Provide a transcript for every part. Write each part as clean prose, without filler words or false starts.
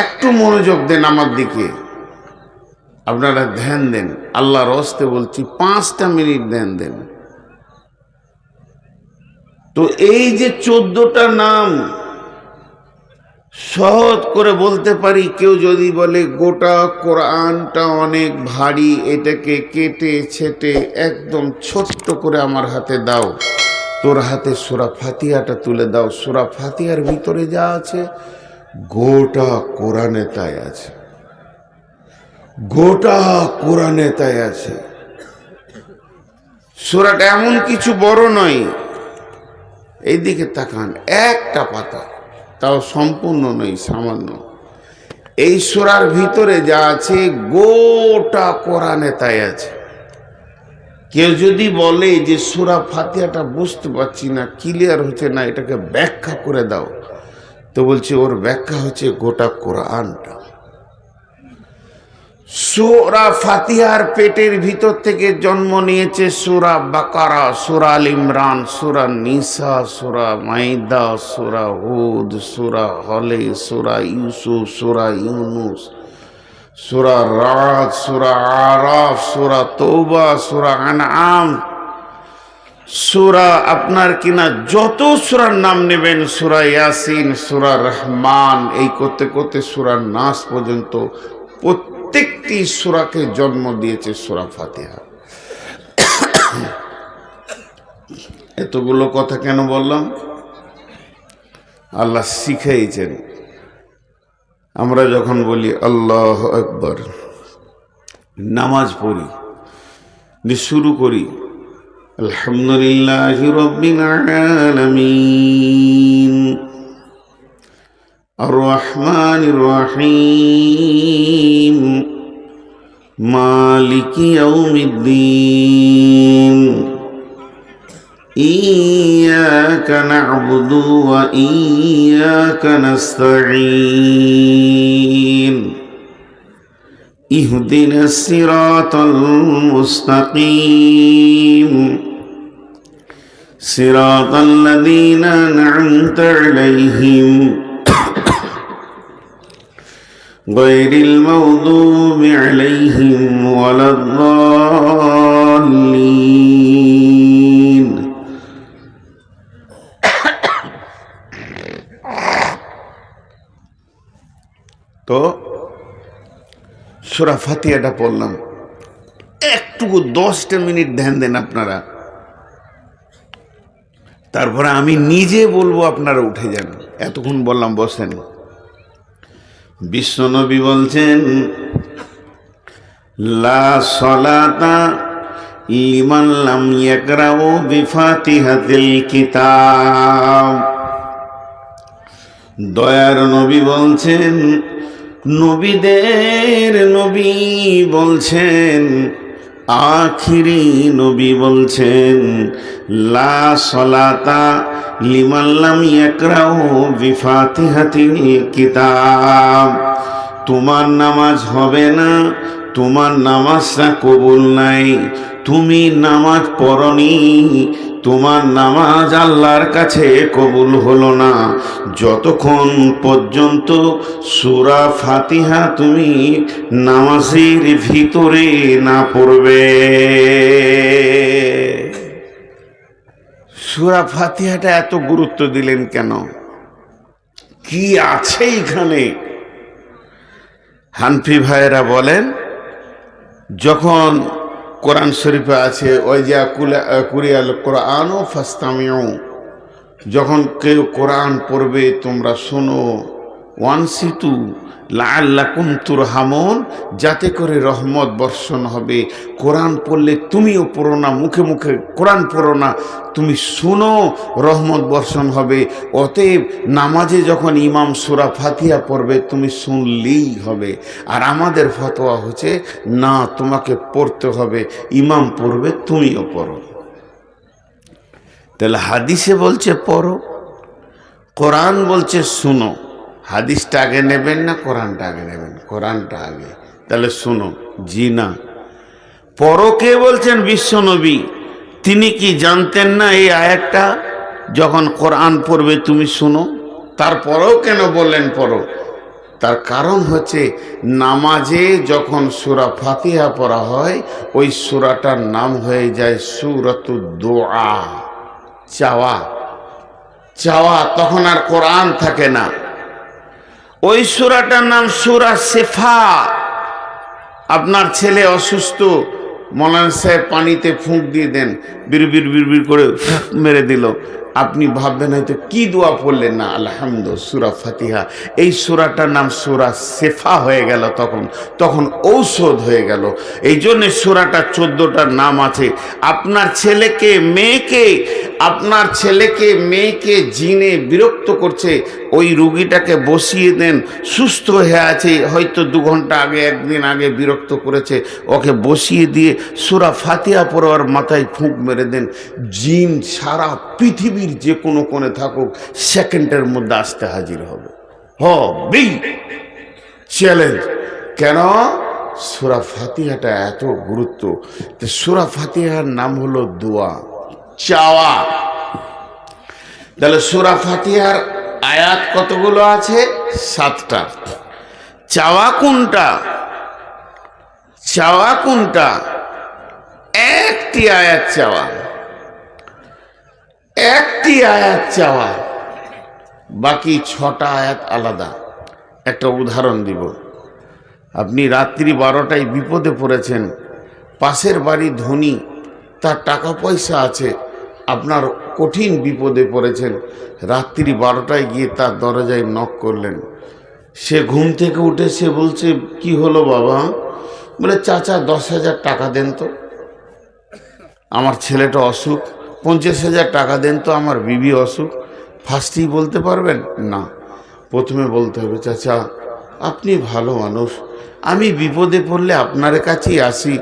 একটু মনোযোগ দেন আমার দিকে, আপনারা ধ্যান দেন, আল্লাহর হস্তে বলছি 5টা মিনিট ধ্যান দেন। তো এই যে 14টা নাম সহজ করে বলতে পারি, কেউ যদি বলে গোটা কোরআনটা অনেক ভারী, এটাকে কেটে ছেটে একদম ছোট্ট করে আমার হাতে দাও, তোর হাতে সূরা ফাতিহাটা তুলে দাও, সূরা ফাতিহার ভিতরে যা আছে গোটা কোরআনে তাই আছে, গোটা কোরআনে তাই আছে। সূরাটা এমন কিছু বড় নয়, এইদিকে তাকান, একটা পাতা, তাও সম্পূর্ণ নয়, সামান্য। এই সূরার ভিতরে যা আছে গোটা কোরআনে তাই আছে। কেউ যদি বলে যে সূরা ফাতিহাটা বুঝতে পারছি না, ক্লিয়ার হচ্ছে না, এটাকে ব্যাখ্যা করে দাও, তো বলছি ওর ব্যাখ্যা হচ্ছে গোটা কোরআনটা। সূরা ফাতিহার পেটের ভিতর থেকে জন্ম নিয়েছে সূরা বাকারা, সূরা আল ইমরান, সূরা নিসা, সূরা মাইদা, সূরা হুদ, সূরা হলে, সূরা ইউসুফ, সূরা ইউনুস, সূরা রাদ, সূরা আরাফ, সূরা তওবা, সূরা আনআম, সূরা আপনার কিনা যত সূরার নাম নেবেন, সূরা ইয়াসিন, সূরা রহমান, এই করতে করতে সূরা নাস পর্যন্ত প্রত্যেকটি সূরাকে জন্ম দিয়েছে সূরা ফাতিহা। এতগুলো কথা কেন বললাম? আল্লাহ শিখাইছেন। আমরা যখন বলি আল্লাহু আকবার, নামাজ পড়ি, শুরু করি আলহামদুলিল্লাহি রাব্বিল আলামিন আর রহমানির রহিম মালিকি ইয়াউমিদ্দিন ইয়্যাকা না'বুদু ওয়া ইয়্যাকা নাস্তাঈন ইহদিনাস সিরাতাল মুস্তাকিম সিরাতাল লাযীনা আন'আমতা আলাইহিম গায়রিল মাগদুবি আলাইহিম ওয়ালাদ-দাল্লিন। তো সূরা ফাতিহাটা পড়লাম, একটুকু 10টা মিনিট ধ্যান দেন আপনারা, তারপরে আমি নিজে বলবো, আপনারা উঠে যান। এতক্ষণ বললাম বসেন। বিশ্বনবী বলছেন লা সলাতা লিমান লাম ইয়াকরাউ বিফাতিহাতিল কিতাব। দয়ার নবী বলছেন, নবীদের নবী বলছেন, আখিরি নবী বলছেন লা সলাতা লিমান লাম ইয়াকরাউ বিফাতিহাতিল কিতাব। তোমার নামাজ হবে না, তোমার নামাজটা কবুল নাই, তুমি নামাজ পড়নি, তোমার নামাজ আল্লাহর কাছে কবুল হলো না যতক্ষণ পর্যন্ত সূরা ফাতিহা তুমি নামাজের ভিতরে না পড়বে। সূরা ফাতিহাটা এত গুরুত্ব দিলেন কেন? কি আছে এখানে? হানফি ভাইয়েরা বলেন, যখন কোরআন শরীফে আছে ওয়াইজা কুরিয়াল কোরআনও ফাস্তামিউ, যখন কেউ কোরআন পড়বে তোমরা শোনো, ওয়ানসিতু লাআল্লাকুম তুরহামুন, যাতে করে রহমত বর্ষণ হবে। কোরআন পড়লে তুমিও পড়ো না, মুখে মুখে কোরআন পড়ো না, তুমি শোনো, রহমত বর্ষণ হবে। অতএব নামাজে যখন ইমাম সূরা ফাতিহা পড়বে তুমি শুনলেই হবে। আর আমাদের ফতোয়া হচ্ছে না, তোমাকে পড়তে হবে, ইমাম পড়বে তুমিও পড়ো। তাহলে হাদিসে বলছে পড়ো, কোরআন বলছে শুনো। হাদিসটা আগে নেবেন না কোরআনটা আগে নেবেন? কোরআনটা আগে। তাহলে শুনো। জি না, পড়ো কে বলছেন? বিশ্বনবী। তিনি কি জানতেন না এই আয়াতটা? যখন কোরআন পড়বে তুমি শুনো, তারপরেও কেন বললেন পড়ো? তার কারণ হচ্ছে নামাজে যখন সূরা ফাতিহা পড়া হয় ওই সূরাটার নাম হয়ে যায় সূরাতুদ দুআ, চাওয়া। চাওয়া, তখন আর কোরআন থাকে না। ওই সূরাটার নাম সূরা শিফা। আপনার ছেলে অসুস্থ, মৌলানা সাহেব পানিতে ফুঁক দিয়ে দেন, বিড়বিড় বিড়বিড় করে মেরে দিল, আপনি ভাববেন হয়তো কি দোয়া পড়লেন, না আলহামদুলিল্লাহ সূরা ফাতিহা। এই সূরাটার নাম সূরা শিফা হয়ে গেল, তখন ঔষধ হয়ে গেল। এই জন্য সূরাটা 14টার নাম আছে। আপনার ছেলেকে মেয়েকে জিনে বিরক্ত করছে, ওই রুগীটাকে বসিয়ে দেন, সুস্থ হয়ে আছে, হয়তো 2 ঘন্টা আগে, 1 দিন আগে বিরক্ত করেছে, ওকে বসিয়ে দিয়ে সূরা ফাতিহা পড়ে ওর মাথায় ফুঁক মেরে দেন, জিন সারা পৃথিবীর যে কোনো কোণে থাকুক সেকেন্ডের মধ্যে আসতে হাজির হবে। হবেই, চ্যালেঞ্জ। কেন? সূরা ফাতিহাটা এত গুরুত্ব। সূরা ফাতিহার নাম হলো দোয়া, চাওয়া। তাহলে সূরা ফাতিহার আয়াত কতগুলো আছে? 7টা। চাওয়া কোনটা? একটি আয়াত চাওয়া, বাকি 6টা আয়াত আলাদা। একটা উদাহরণ দিব। আপনি রাত্রি 12টায় বিপদে পড়েছেন, পাশের বাড়ি ধনী, তার টাকা পয়সা আছে, আপনার কঠিন বিপদে পড়েছেন, রাত্রি 12টায় গিয়ে তার দরজায় নক করলেন। সে ঘুম থেকে উঠে সে বলছে, কি হলো বাবা? বলে, চাচা 10,000 টাকা দেন তো, আমার ছেলেটা অসুখ। 50,000 টাকা দেন তো, আমার বিবি অসুখ। ফার্স্টেই বলতে পারবেন না, প্রথমে বলতে হবে, চাচা আপনি ভালো মানুষ, আমি বিপদে পড়লে আপনার কাছেই আসি,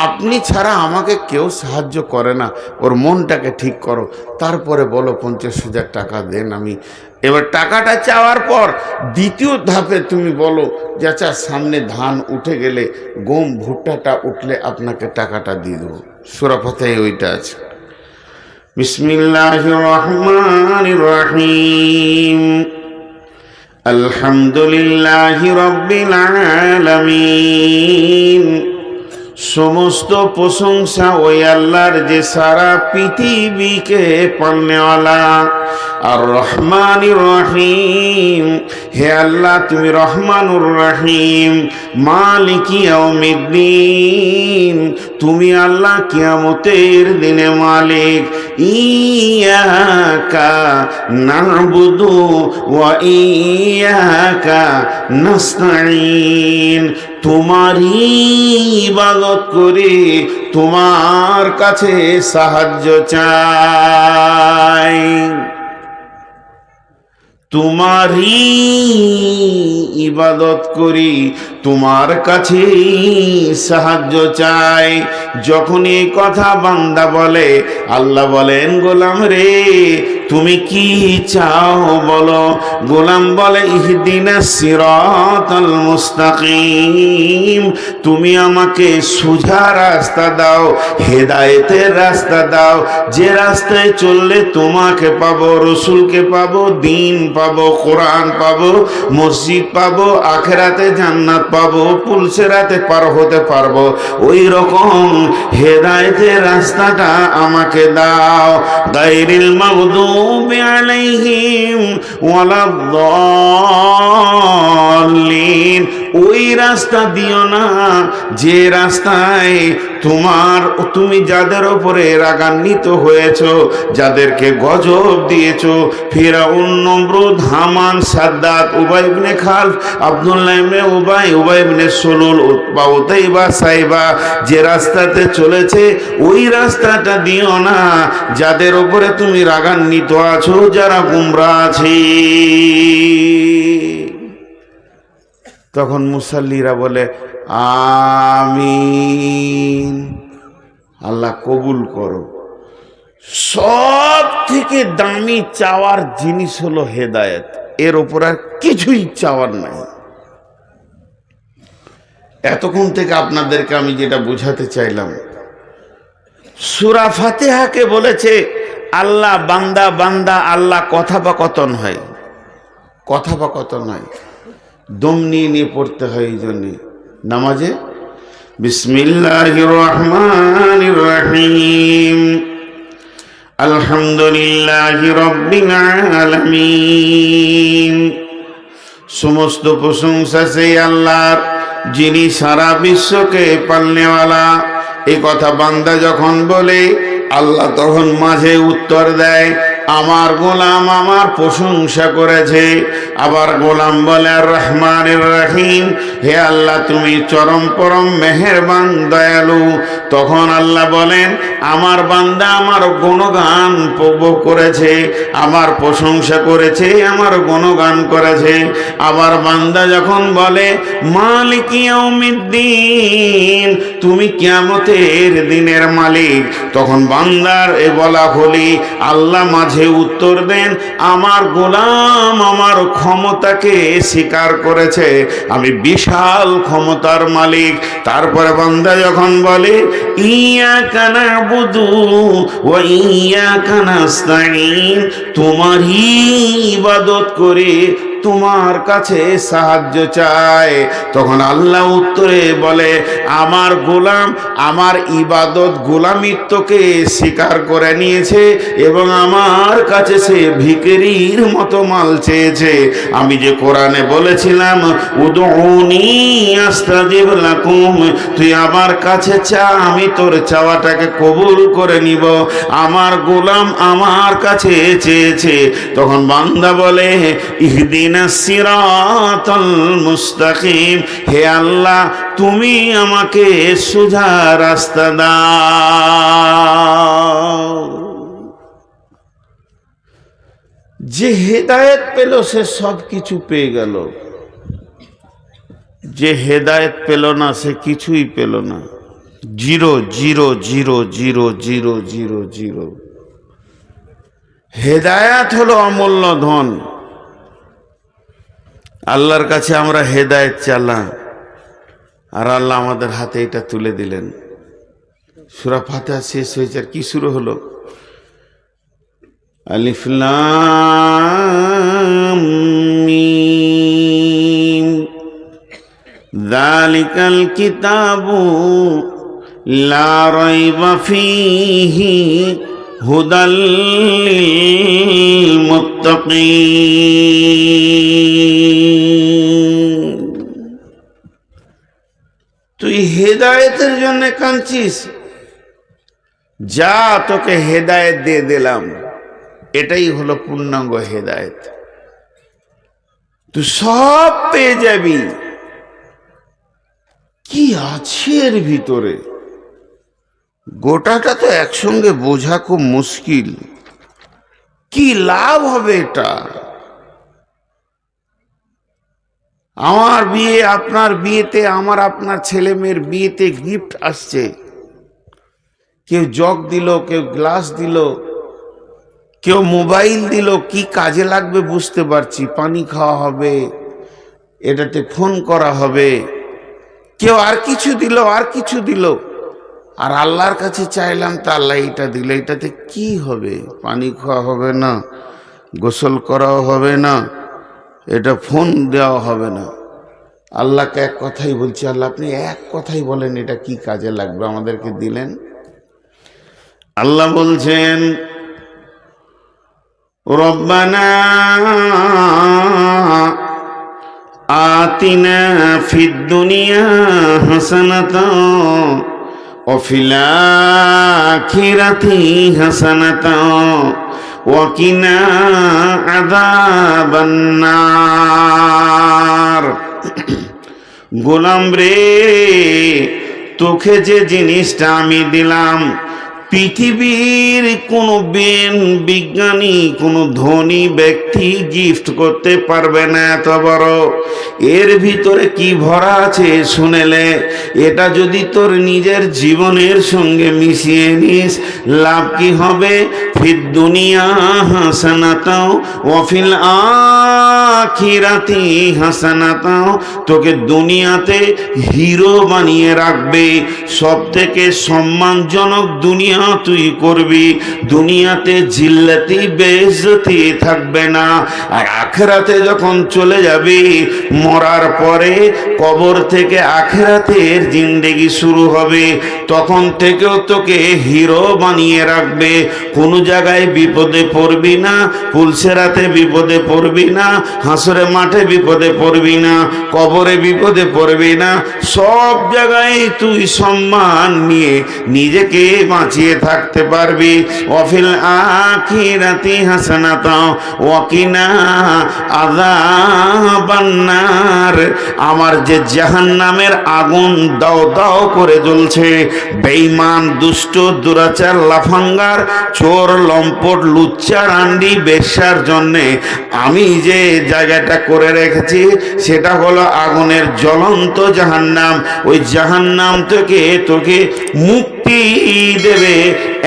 আপনি ছাড়া আমাকে কেউ সাহায্য করে না, ওর মনটাকে ঠিক করো, তারপরে বলো 50,000 টাকা দেন। আমি এবার টাকাটা চাওয়ার পর দ্বিতীয় ধাপে তুমি বলো, চাচা সামনে ধান উঠে গেলে, গম ভুট্টাটা উঠলে আপনাকে টাকাটা দিয়ে দেবো। সূরা ফাতিহায় ওইটা আছে। বিসমিল্লাহির রহমানির রহিম। আলহামদুলিল্লাহি রাব্বিল আলামিন। সমস্ত প্রশংসা ওই আল্লাহর যে সারা পৃথিবীকে পালনেওয়ালা। আর রহমানির রহিম, হে আল্লাহ তুমি রহমানুর রহিম। মালিকি ইয়াউমিদ্দিন, তুমি আল্লাহ কিয়ামতের দিনে মালিক। ইয়াকা না'বুদু ওয়া ইয়াকা নাস্তাঈন, তোমারই ইবাদত করে তোমার কাছে সাহায্য চাই, তোমারই ইবাদত করি, তোমার কাছে সাহায্য চাই। যখন এই কথা বান্দা বলে, আল্লাহ বলেন, গোলাম রে তুমি কি চাও বলো। গোলাম বলে, ইহদিনাস সিরাতাল মুস্তাকিম, তুমি আমাকে সোজা রাস্তা দাও, হেদায়েতের রাস্তা দাও, যে রাস্তায় চললে তোমাকে পাবো, রসুলকে পাবো, দিন পাবো, কোরআন পাবো, মসজিদ পাবো, আখেরাতে জান্নাত পাবো, পুলসেরাতে পার হতে পারবো, ওই রকম হেদায়েতের রাস্তাটা আমাকে দাও। গায়রিল মাগদুবি আলাইহিম ওয়ালাদ-দাল্লিন, ওই রাস্তা দিও না যে রাস্তায় তুমি যাদের উপরে রাগান্বিত হয়েছো, যাদেরকে গজব দিয়েছো, ফিরআউন, নমরুদ, হামান, সাদ্দাত, উবাই ইবনে খালফ, আব্দুল্লাহ ইবনে উবাই, উবাই ইবনে সুলুল, উতবা, উতাইবা, সাইবা, যে রাস্তাতে চলেছে ওই রাস্তাটা দিও না যাদের উপরে তুমি রাগান্বিত আছো, যারা গুমরা আছে। তখন মুসাল্লিরা বলে আমিন, আল্লাহ কবুল করো। সব থেকে দামি চাওয়ার জিনিস হলো হেদায়েত, এর ওপর আর কিছুই চাওয়ার নাই। এতক্ষণ থেকে আপনাদেরকে আমি যেটা বোঝাতে চাইলাম, সূরা ফাতিহাকে বলেছে আল্লাহ বান্দা বান্দা, আল্লাহ কথোপকথন হয়, কথোপকথন হয়। দম নিয়ে নিয়ে পড়তে হয়। এই জন্যে নামাজে বিসমিল্লাহির রহমানির রহিম আলহামদুলিল্লাহি রাব্বিল আলামিন। সমস্ত প্রশংসা সেই আল্লাহর, যিনি সারা বিশ্বকে পালনেওয়ালা। এই কথা বান্দা যখন বলে, আল্লাহ তখন মাঝে উত্তর দেয়, আমার গোলাম আমার প্রশংসা করেছে। আবার গোলাম বলে আর রহমানির রহিম, হে আল্লাহ তুমি চরম পরম মেহেরবান দয়ালু। তখন আল্লাহ বলেন, আমার বান্দা আমার গুণগান করেছে, আমার প্রশংসা করেছে, আমার গুণগান করেছে। আবার বান্দা যখন বলে মালিক ইয়াউমিদ্দিন, তুমি কিয়ামতের দিনের মালিক, তখন বান্দার এ বলা হলি আল্লাহ মাঝে উত্তর দেন, আমার গোলাম আমার ক্ষমতাকে স্বীকার করেছে, আমি বিশাল ক্ষমতার মালিক। তারপরে বান্দা যখন বলে ইয়াকা না'বুদু ওয়া ইয়াকা নাস্তাঈন, তোমারই ইবাদত করে তোমার কাছে সাহায্য চায়, তখন আল্লাহ উত্তরে বলে, আমার গোলাম আমার ইবাদত গোলামিত্বকে স্বীকার করে নিয়েছে এবং আমার কাছে সে ভিখারির মতো মাল চেয়েছে। আমি যে কোরআনে বলেছিলাম উদউনি আস্তাজিব লাকুম, তুই আমার কাছে চা, আমি তোর চাওয়াটাকে কবুল করে নিব। আমার গোলাম আমার কাছে চেয়েছে, তখন বান্দা বলে ইহদিনাস সিরাতাল মুস্তাকিম, হে আল্লাহ তুমি আমাকে সোজা রাস্তা দাও। যে হেদায়েত পেল সে সব কিছু পেয়ে গেল, যে হেদায়েত পেল না সে কিছুই পেল না। Zero zero zero zero zero zero zero. হেদায়েত হলো অমূল্য ধন। আল্লাহর কাছে আমরা হেদায়েত চাইলাম, আর আল্লাহ আমাদের হাতে এটা তুলে দিলেন। সূরা ফাতিহা শেষ হয়েছে, আর কি শুরু হলো? আলিফ লাম মিম যালিকাল কিতাবু লা রাইবা ফীহি হুদাল লিল মুত্তাকিন। তুই হেদায়েতের জন্য কাঁদছিস, যা তোকে হেদায়েত দিয়ে দিলাম, এটাই হলো পূর্ণাঙ্গ হেদায়েত। তুই সব পেয়ে যাবি। কি আছে এর ভিতরে গোটাটা তো একসঙ্গে বোঝা খুব মুশকিল। কি লাভ হবে এটা? আমার বিয়ে, আপনার বিয়েতে, আমার আপনার ছেলে মেয়ের বিয়েতে গিফট আসছে। কেউ জগ দিল, কেউ গ্লাস দিল, কেউ মোবাইল দিল। কি কাজে লাগবে বুঝতে পারছি। পানি খাওয়া হবে, এটাতে ফোন করা হবে। কেউ আর কিছু দিল, আর কিছু দিল। আর আল্লাহর কাছে চাইলাম তা আল্লাহ এটা দিল। এটাতে কি হবে? পানি খাওয়া হবে না, গোসল করাও হবে না, এটা ফোন দেওয়া হবে না। আল্লাহকে এক কথাই বলছি, আল্লাহ আপনি এক কথাই বলেন এটা কি কাজে লাগবে, আমাদেরকে দিলেন। আল্লাহ বলছেন রব্বানা আতিনা ফিদ দুনিয়া হাসানাতাও ওয়া ফিল আখিরাতি হাসানাতাও ওয়া কিনা আযাবান নার। গোলাম রে, তোকে যে জিনিসটা আমি দিলাম, পৃথিবীর কোনো বিজ্ঞানী, কোনো ধনী ব্যক্তি গিফট করতে পারবে না এত বড়। এর ভিতরে কি ভরা আছে শুনেলে, এটা যদি তোর নিজের জীবনের সঙ্গে মিশিয়ে নিস, লাভ কি হবে? ফিদ দুনিয়া হাসানাতাও ওয়া ফিল আখিরাতি হাসানাতাও, তোকে দুনিয়াতে হিরো বানিয়ে রাখবে। সব থেকে সম্মানজনক দুনিয়া দুনিয়া তুই করবি, দুনিয়াতে জিল্লাতি বেইজ্জতি থাকবে না। আর আখিরাতে যখন চলে যাবি, মরার পরে কবর থেকে আখিরাতের জিন্দেগি শুরু হবে। তখন থেকেও তোকে হিরো বানিয়ে রাখবে। কোনো জায়গায় বিপদে পড়বি না, পুলসেরাতে বিপদে পড়বি না, হাসরে মাঠে বিপদে পড়বি না, কবরে বিপদে পড়বি না। সব জায়গায় তুই সম্মান নিয়ে নিজেকে বাঁচিয়ে থাকতে পারবি। ওয়াফিল আখিরাতি হাসানাতা ওয়া কিনা আযাবান নার। আমার যে জাহান্নামের আগুন দাও দাও করে জ্বলছে, বেঈমান, দুষ্ট, দুরাচার, লাফাঙ্গার, চোর, লম্পট, লুচ্চা, রান্ডি, বেশ্যার জন্যে আমি যে জায়গাটা করে রেখেছি সেটা হলো আগুনের জ্বলন্ত জাহান্নাম। ওই জাহান্নাম থেকে তোকে মুক্তি দেবে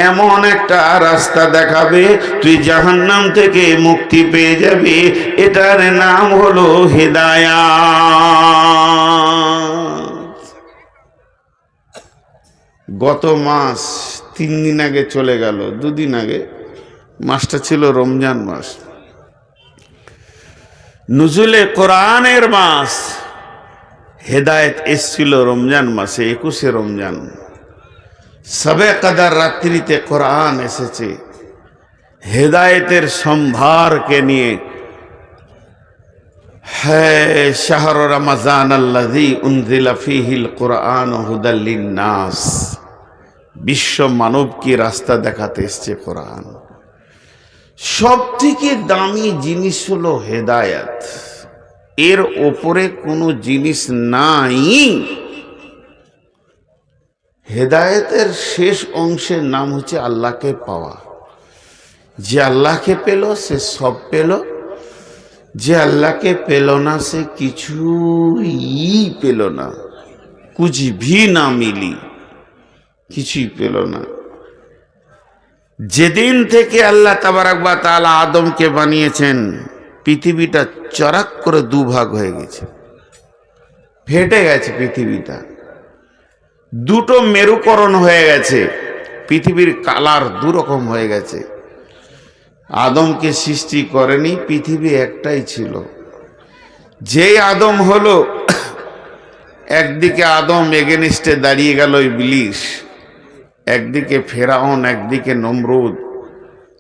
এমন একটা রাস্তা দেখাবে, তুই জাহান্নাম থেকে মুক্তি পেয়ে যাবি। এটার নাম হলো হিদায়াত। গত মাস 3 দিন আগে চলে গেল, 2 দিন আগে, মাসটা ছিল রমজান মাস, নুজুলে কোরআনের মাস। হেদায়েত এসছিল রমজান মাসে, 21শে রমজান। সবে কদর রাত্রিতে কোরআন এসেছে হেদায়েতের সম্ভারকে নিয়ে। হ্যাঁ, শাহর রমজান আল্লাযী উনজিলা ফীহিল কুরআন হুদাল লিন্নাস। বিশ্ব মানব কি রাস্তা দেখাতে এসেছে কোরআন। সব থেকে দামি জিনিস হলো হেদায়েত। এর ওপরে কোনো জিনিস নাই। হেদায়েতের শেষ অংশের নাম হচ্ছে আল্লাহকে পাওয়া। যে আল্লাহকে পেল সে সব পেল, যে আল্লাহকে পেল না সে কিছুই পেল না। কুছ ভি না মিলি, কিছুই পেল না। যেদিন থেকে আল্লাহ তাবারাক ওয়া তাআলা আদমকে বানিয়েছেন, পৃথিবীটা চরাক করে 2 ভাগ হয়ে গেছে, ফেটে গেছে পৃথিবীটা। 2টো মেরুকরণ হয়ে গেছে, পৃথিবীর কালার 2 রকম হয়ে গেছে। আদমকে সৃষ্টি করেনি, পৃথিবী একটাই ছিল। যেই আদম হলো, একদিকে আদম এগেনিস্টে দাঁড়িয়ে গেল ইবলিস, একদিকে ফেরাউন, একদিকে নমরুদ,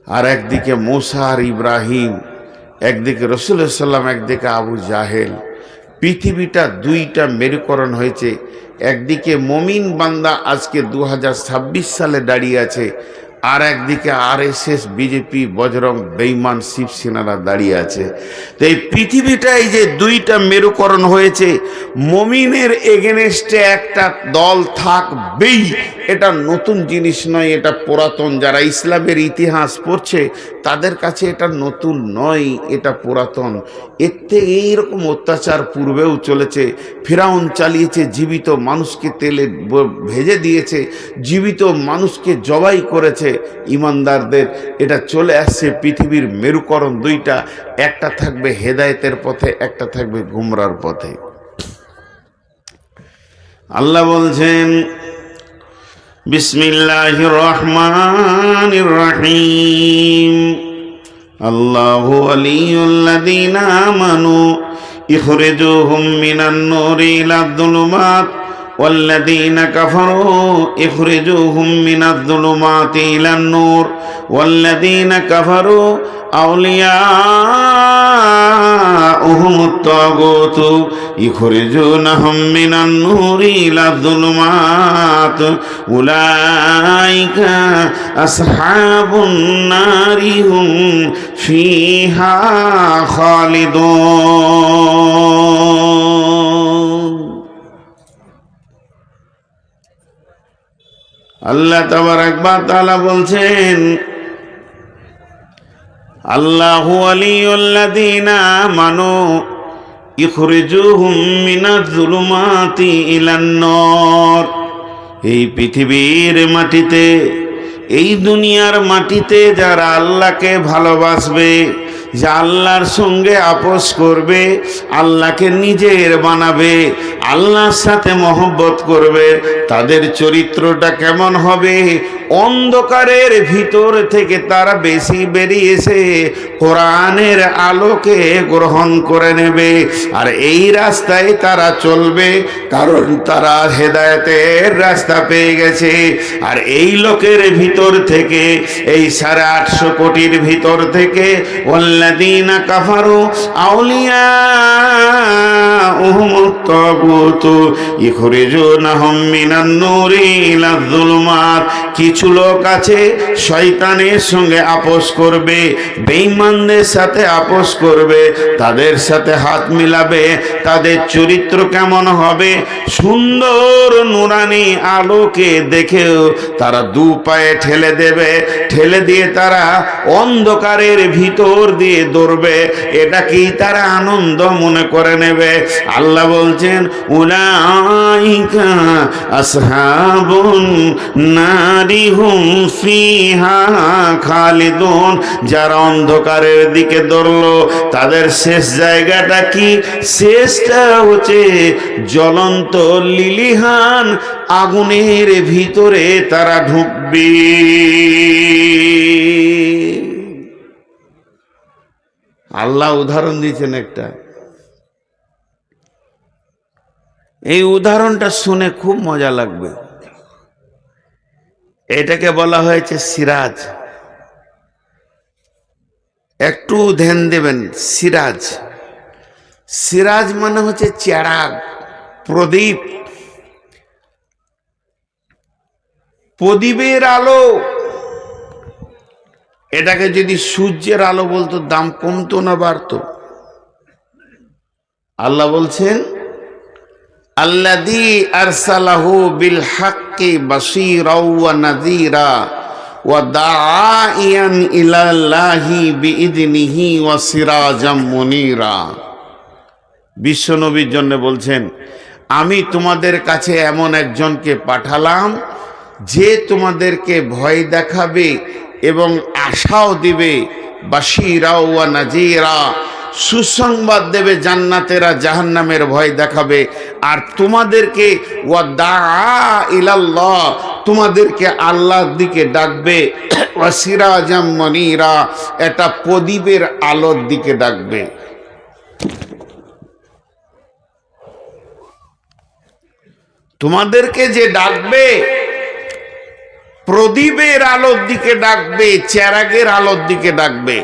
আর একদিকে মূসা আর ইব্রাহিম, একদিকে রাসূলুল্লাহ সাল্লাম, একদিকে আবু জাহেল। পৃথিবীটা 2টা মেরুকরণ হয়েছে। একদিকে মমিন বান্দা আজকে 2026 সালে দাঁড়িয়ে আছে, আর একদিকে আরএসএস, বিজেপি, বজরং, বেঈমান, শিবসেনারা দাঁড়িয়ে আছে। তো এই পৃথিবীটাই যে 2টা মেরুকরণ হয়েছে, মমিনের এগেনস্টে একটা দল থাকবেই। এটা নতুন জিনিস নয়, এটা পুরাতন। যারা ইসলামের ইতিহাস পড়ছে তাদের কাছে এটা নতুন নয়, এটা পুরাতন। এর থেকে এইরকম অত্যাচার পূর্বেও চলেছে। ফিরাউন চালিয়েছে, জীবিত মানুষকে তেলে ভেজে দিয়েছে, জীবিত মানুষকে জবাই করেছে ইমানদারদের। এটা চলে আসছে। পৃথিবীর মেরুকরণ 2টা, একটা থাকবে হেদায়েতের পথে, একটা থাকবে গুমরার পথে। আল্লাহ বলছেন, বিসমিল্লাহির রহমানির রহিম, আল্লাহু ওয়ালিয়ুল্লাযীনা আমানু ইখরিজুহুম মিনান নূরি ইলাদ যুলুমাত ওয়াল্লাযীনা কাফারু ইখরিজুহুম মিনাজ যুলুমাতি ইলান নূর ওয়াল্লাযীনা কাফারু আউলিয়াউহুমুত তাগুতু ইখরিজুনাহুম মিনান নূরি ইলাজ যুলুমাত উলাইকা আসহাবুন নারি হুম ফিহা খালিদুন। আল্লাহ তাবারাক ওয়া তাআলা বলছেন, আল্লাহু ওয়ালিয়ুল্লাযীনা আমানু ইখরিজুহুম মিনাজ যুলুমাতি ইলান নূর। এই পৃথিবীর মাটিতে, এই দুনিয়ার মাটিতে যারা আল্লাহকে ভালোবাসবে, যে আল্লাহর সঙ্গে আপোস করবে, আল্লাহকে নিজের বানাবে, আল্লাহর সাথে মহব্বত করবে, তাদের চরিত্রটা কেমন হবে? অন্ধকারের ভিতর থেকে তারা বেশি বেরিয়েছে কোরআনের আলোকে গ্রহণ করে নেবে, আর এই রাস্তায় তারা চলবে, কারণ তারা হেদায়েতের রাস্তা পেয়ে গেছে। আর এই লোকের ভিতর থেকে, এই 850 কোটির ভিতর থেকে, ওয়াল্লাযীনা কাফারু আউলিয়াউহুমুত তাগুত ইখরিজুনাহুম মিনান নূরি ইলায যুলুমাত। কিছু লোক আছে শয়তানের সঙ্গে আপোস করবে, বেঈমানদের সাথে আপোস করবে, তাদের সাথে হাত মিলাবে। তাদের চরিত্র কেমন হবে? সুন্দর নুরানি আলোকে দেখেও তারা দু পায়ে ঠেলে দেবে, ঠেলে দিয়ে তারা অন্ধকারের ভিতর দিয়ে দৌড়বে। এটা কি তারা আনন্দ মনে করে নেবে? আল্লাহ বলছেন, উলাইকা আসহাবুন নারি হুম ফিহা খালিদুন। যারা অন্ধকারের দিকে দৌড়লো, তাদের শেষ জায়গাটা কি? শেষটা হচ্ছে জ্বলন্ত লিলিহান আগুনের ভিতরে তারা ঢুকবে। আল্লাহ উদাহরণ দিয়েছেন একটা। এই উদাহরণটা শুনে খুব মজা লাগবে। এটাকে বলা হয়েছে সিরাজ। একটু ধ্যান দেবেন। সিরাজ, সিরাজ মানে হচ্ছে চেরাগ, প্রদীপ, প্রদীপের আলো। এটাকে যদি সূর্যের আলো বলতো, দাম কমতো না বাড়তো? আল্লাহ বলছেন, আল্লাযী আরসালাহু বিল হাক্কি বাশীরাও ওয়া নাযীরা ওয়া দাঈয়ান ইলাল্লাহি বিইযনিহি ওয়া সিরাজাম মুনীরা। বিশ্বনবীর জন্য বলছেন, আমি তোমাদের কাছে এমন একজনকে পাঠালাম যে তোমাদেরকে ভয় দেখাবে এবং আশাও দিবে। বাশীরা ওয়া নাযীরা, সুসংবাদ দেবে, জান্নাতেরা জাহান্নামের ভয় দেখাবে। আর তোমাদেরকে ওয়া দাআ ইলাল্লাহ, তোমাদেরকে আল্লাহর দিকে ডাকবে। ওয়া সিরাজাম মুনীরা, এটা প্রদীপের আলোর দিকে ডাকবে। তোমাদেরকে যে ডাকবে, প্রদীপের আলোর দিকে ডাকবে, চেরাগের আলোর দিকে ডাকবে।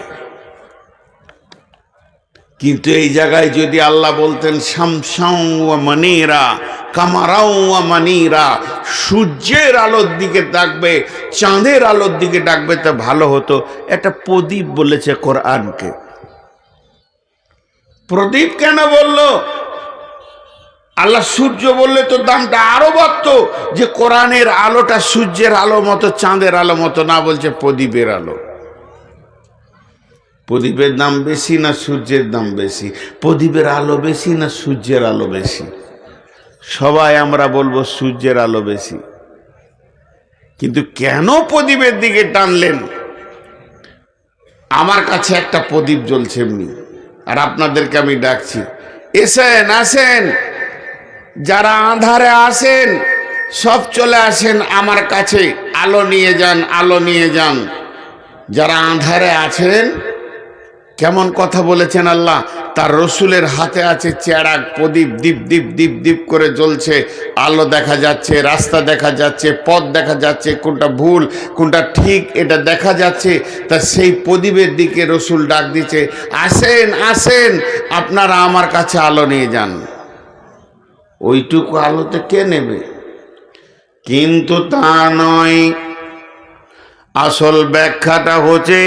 কিন্তু এই জায়গায় যদি আল্লাহ বলতেন শামসাও ওয়া মুনীরা, কামারাও ওয়া মুনীরা, সূর্যের আলোর দিকে ডাকবে, চাঁদের আলোর দিকে ডাকবে, তা ভালো হতো। একটা প্রদীপ বলেছে কোরআনকে। প্রদীপ কেন বললো? আল্লাহ সূর্য বললে তো দামটা আরো বাড়তো, যে কোরআনের আলোটা সূর্যের আলো মতো, চাঁদের আলো মতো না, বলছে প্রদীপের আলো। প্রদীপের দাম বেশি না সূর্যের দাম বেশি? প্রদীপের আলো বেশি না সূর্যের আলো বেশি? সবাই আমরা বলবো সূর্যের আলো বেশি। কিন্তু কেন প্রদীপের দিকে টানলেন? আমার কাছে একটা প্রদীপ জ্বলছে এমনি, আর আপনাদেরকে আমি ডাকছি, এসেন, আসেন। যারা আঁধারে আসেন সব চলে আসেন আমার কাছে, আলো নিয়ে যান, আলো নিয়ে যান। যারা আঁধারে আছেন, কেমন কথা বলেছেন আল্লাহ, তার রসুলের হাতে আছে চেরাগ, প্রদীপ, দীপ দীপ দীপ দীপ করে জ্বলছে, আলো দেখা যাচ্ছে, রাস্তা দেখা যাচ্ছে, পথ দেখা যাচ্ছে, কোনটা ভুল কোনটা ঠিক এটা দেখা যাচ্ছে। তা সেই প্রদীপের দিকে রসুল ডাক দিচ্ছে, আসেন, আসেন, আপনারা আমার কাছে আলো নিয়ে যান। ওইটুকু আলোতে কে নেবে? কিন্তু তা নয়। আসল ব্যাখ্যাটা হচ্ছে,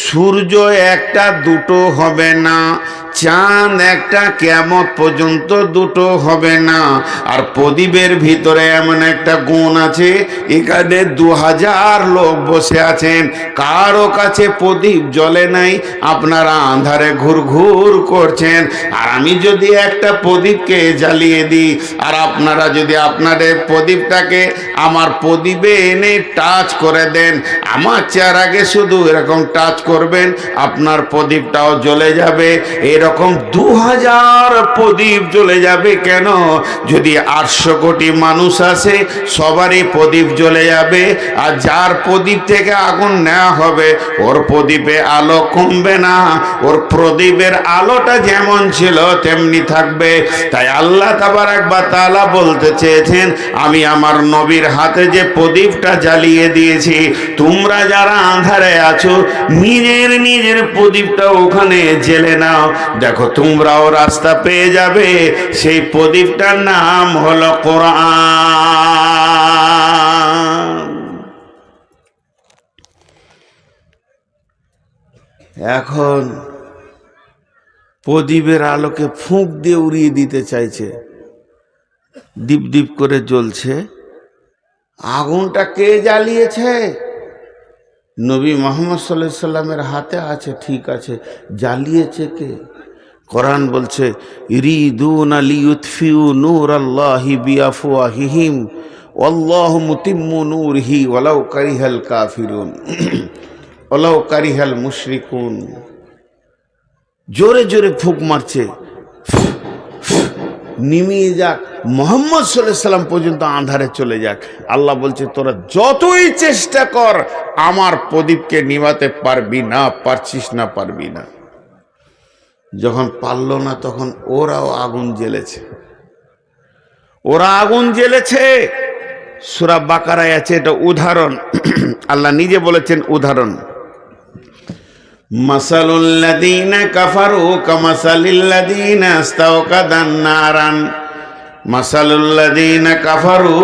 সূর্য একটা দুটো হবে না, চাঁদ একটা কিয়ামত পর্যন্ত দুটো হবে না। আর প্রদীপের ভিতরে এমন একটা গুণ আছে, এখানে 2000 লোক বসে আছেন, কারো কাছে প্রদীপ জ্বলে নাই, আপনারা আঁধারে ঘুরঘুর করছেন। আর আমি যদি একটা প্রদীপকে জ্বালিয়ে দিই, আর আপনারা যদি আপনাদের প্রদীপটাকে আমার প্রদীপে এনে টাচ করে দেন, আমার চেহারাকে শুধু এরকম টাচ করবেন, আপনার প্রদীপটাও জ্বলে যাবে। এরকম 2000 প্রদীপ জ্বলে যাবে। কেন? যদি 800 কোটি মানুষ আসে, সবারই প্রদীপ জ্বলে যাবে। আর যার প্রদীপ থেকে আগুন নেওয়া হবে, ওর প্রদীপে আলো কমবে না, ওর প্রদীপের আলোটা যেমন ছিল তেমনি থাকবে। তাই আল্লাহ তাবারক ওয়া তাআলা বলতে চেয়েছেন, আমি আমার নবীর হাতে যে প্রদীপটা জ্বালিয়ে দিয়েছি, তোমরা যারা আঁধারে আছো, নিজের নিজের প্রদীপটা ওখানে জ্বেলে নাও, দেখো তোমরাও রাস্তা পেয়ে যাবে। সেই প্রদীপটার নাম হলো কোরআন। এখন প্রদীপের আলোকে ফুঁক দিয়ে উড়িয়ে দিতে চাইছে, ডিপ ডিপ করে জ্বলছে। আগুনটা কে জ্বালিয়েছে? নবী মুহাম্মদ সাল্লাল্লাহু আলাইহি সাল্লামের হাতে আছে, ঠিক আছে, জ্বালিয়েছে কে? কোরআন বলছে, ইরিদুনা লিইউতফিউ নূরাল্লাহি বিআফওয়াহিহিম ওয়াল্লাহু মুতিম্মু নূরিহি ওয়ালাউ কারিহাল কাফিরুন ওয়ালাউ কারিহাল মুশরিকুন। জোরে জোরে ফুঁক মারছে, নিমিয়ে যাক, মুহাম্মদ সাল্লাল্লাহু আলাইহি সাল্লাম পর্যন্ত আঁধারে চলে যাক। আল্লাহ বলছে, তোরা যতই চেষ্টা কর, আমার প্রদীপকে নিভাতে পারবি না, পারছিস না, পারবি না। যখন পারল না, তখন ওরাও আগুন জ্বেলেছে, ওরা আগুন জ্বেলেছে। সূরা বাকারায় আছে এটা উদাহরণ। আল্লাহ নিজে বলেছেন উদাহরণ, মাসালুল লাযীনা কাফারু কামাসালিল লাযীনা ইস্তাওকাদান নারান মাসালুল লাযীনা কাফারু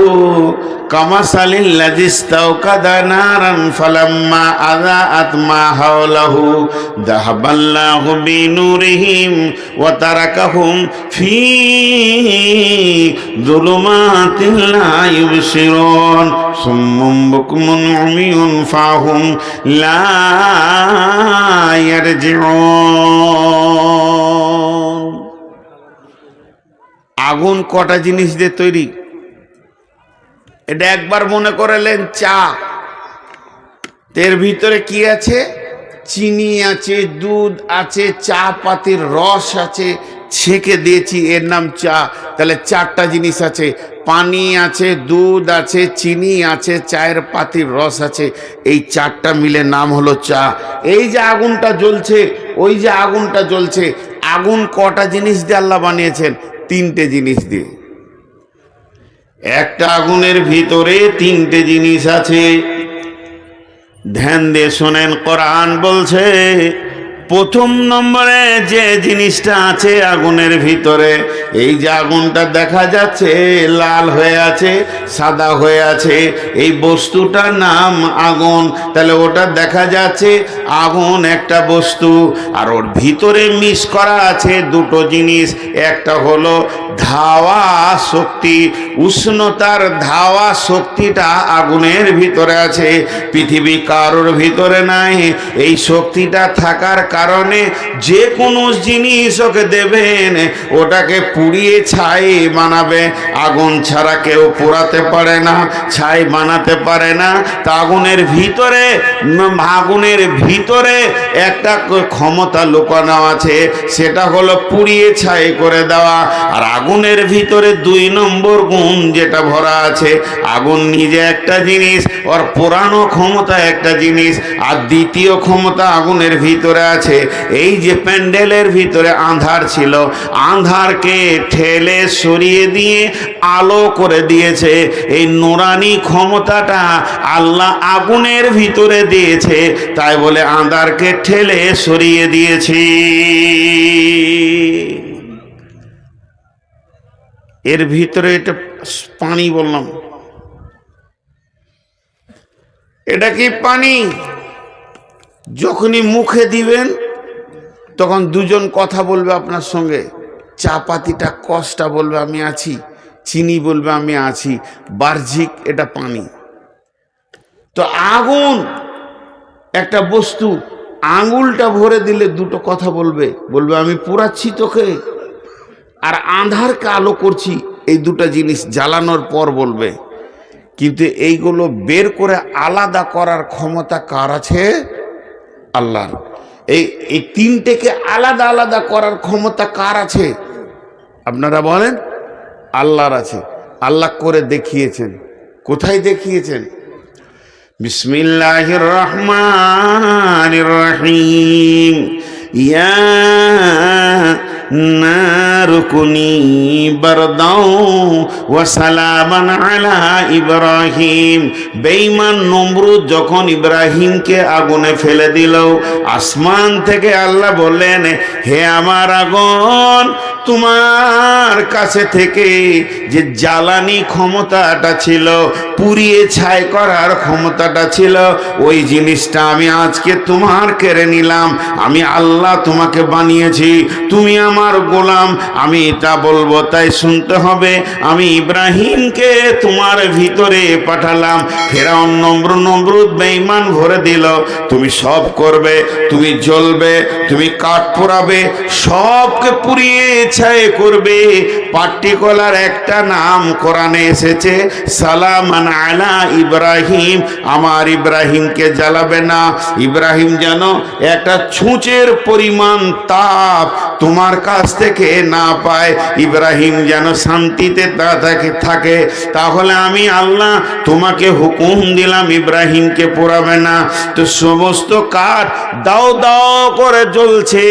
কামাসালিল লাযী ইস্তাওকাদা নারান ফালাম্মা আযাআত মা হাওলাহু যাহাবাল্লাহু বিনূরিহিম ওয়া তারাকাহুম ফী যুলুমাতিন লা ইউবসিরুন সুম্মুম বুকমুন উমিয়ুন ফাহুম লা ইয়ারজিউন। আগুন কটা জিনিস দিয়ে তৈরি? এটা একবার মনে করালেন চা, এর ভিতরে কি আছে? চিনি আছে, দুধ আছে, চা পাতির রস আছে, ছেঁকে দিয়েছি, এর নাম চা। তাহলে 4টা জিনিস আছে, পানি আছে, দুধ আছে, চিনি আছে, চায়ের পাতির রস আছে, এই 4টা মিলে নাম হলো চা। এই যে আগুনটা জ্বলছে, ওই যে আগুনটা জ্বলছে, আগুন কটা জিনিস দিয়ে আল্লাহ বানিয়েছেন? 3টে জিনিস দিয়ে। একটা আগুনের ভিতরে 3টে জিনিস আছে। ধ্যান দিয়ে শোনেন, কোরআন বলছে, প্রথম নম্বরে যে জিনিসটা আছে আগুনের ভিতরে, এই যে আগুনটা দেখা যাচ্ছে লাল হয়ে আছে, সাদা হয়ে আছে, এই বস্তুটার নাম আগুন। তাহলে ওটা দেখা যাচ্ছে আগুন একটা বস্তু, আর ওর ভিতরে মিশ করা আছে 2টো জিনিস। একটা হলো ধাওয়া শক্তি, উষ্ণতার ধাওয়া শক্তিটা আগুনের ভিতরে আছে, পৃথিবী কারোর ভিতরে নাই। এই শক্তিটা থাকার কারণে যে কোনো জিনিস ওকে দেবেন, ওটাকে পুড়িয়ে ছাই বানাবে। আগুন ছাড়া কেউ পোড়াতে পারে না, ছাই বানাতে পারে না। তা আগুনের ভিতরে একটা ক্ষমতা লুকানো আছে, সেটা হলো পুড়িয়ে ছাই করে দেওয়া। আর আগুনের ভিতরে 2 নম্বর গুণ যেটা ভরা আছে, আগুন নিজে একটা জিনিস, ওর পোড়ানো ক্ষমতা একটা জিনিস, আর দ্বিতীয় ক্ষমতা আগুনের ভিতরে আছে। এই যে প্যান্ডেলের ভিতরে আঁধার ছিল, আঁধারকে ঠেলে সরিয়ে দিয়ে আলো করে দিয়েছে। এই নুরানি ক্ষমতাটা আল্লাহ আগুনের ভিতরে দিয়েছে, তাই বলে আঁধারকে ঠেলে সরিয়ে দিয়েছি। এর ভিতরে এটা পানি বললাম, এটা কি পানি? যখনই মুখে দিবেন তখন দুজন কথা বলবে আপনার সঙ্গে, চা পাতিটা কষটা বলবে আমি আছি, চিনি বলবে আমি আছি, বাহ্যিক এটা পানি। তো আগুন একটা বস্তু, আঙুলটা ভরে দিলে দুটো কথা বলবে, বলবে আমি পুরাচ্ছি তোকে, আর আঁধারকে আলো করছি, এই দুটো জিনিস জ্বালানোর পর বলবে। কিন্তু এইগুলো বের করে আলাদা করার ক্ষমতা কার আছে? আল্লাহর। এই তিনটেকে আলাদা আলাদা করার ক্ষমতা কার আছে? আপনারা বলেন। আল্লাহর আছে। আল্লাহ করে দেখিয়েছেন। কোথায় দেখিয়েছেন? বিসমিল্লাহির রহমানির রহিম। ইয়া নারু কুনি বারদাও ওয়া সালামান আলা ইব্রাহিম। বেঈমান নমরুদ যখন ইব্রাহিমকে আগুনে ফেলে দিল, আসমান থেকে আল্লাহ বললেন, হে আমার আগুন, তোমার কাছে থেকে যে জ্বালানি ক্ষমতাটা ছিল, পুড়িয়ে ছাই করার ক্ষমতাটা ছিল, ওই জিনিসটা আমি আজকে তোমার কেড়ে নিলাম। আমি আল্লাহ তোমাকে বানিয়েছি, তুমি আমার গোলাম, আমি এটা বলবো তাই শুনতে হবে। আমি ইব্রাহিমকে তোমার ভিতরে পাঠালাম। ফেরাউন নমরুদ বেঈমান ভরে দিল, তুমি সব করবে, তুমি জ্বলবে, তুমি কাঠ পোড়াবে, সবকে পুড়িয়ে ছাই করবে। পার্টিকুলার একটা নাম কোরআনে এসেছে, সালামান আলা ইব্রাহিম, আমার ইব্রাহিমকে জ্বালাবে না। ইব্রাহিম যেন একটা ছুঁচের পরিমাণ তাপ তোমার কাছ থেকে না পায়, ইব্রাহিম যেন শান্তিতে থাকে। তাহলে আমি আল্লাহ তোমাকে হুকুম দিলাম ইব্রাহিমকে পোড়াবে না। তো সমস্ত কাঠ দাও দাও করে জ্বলছে,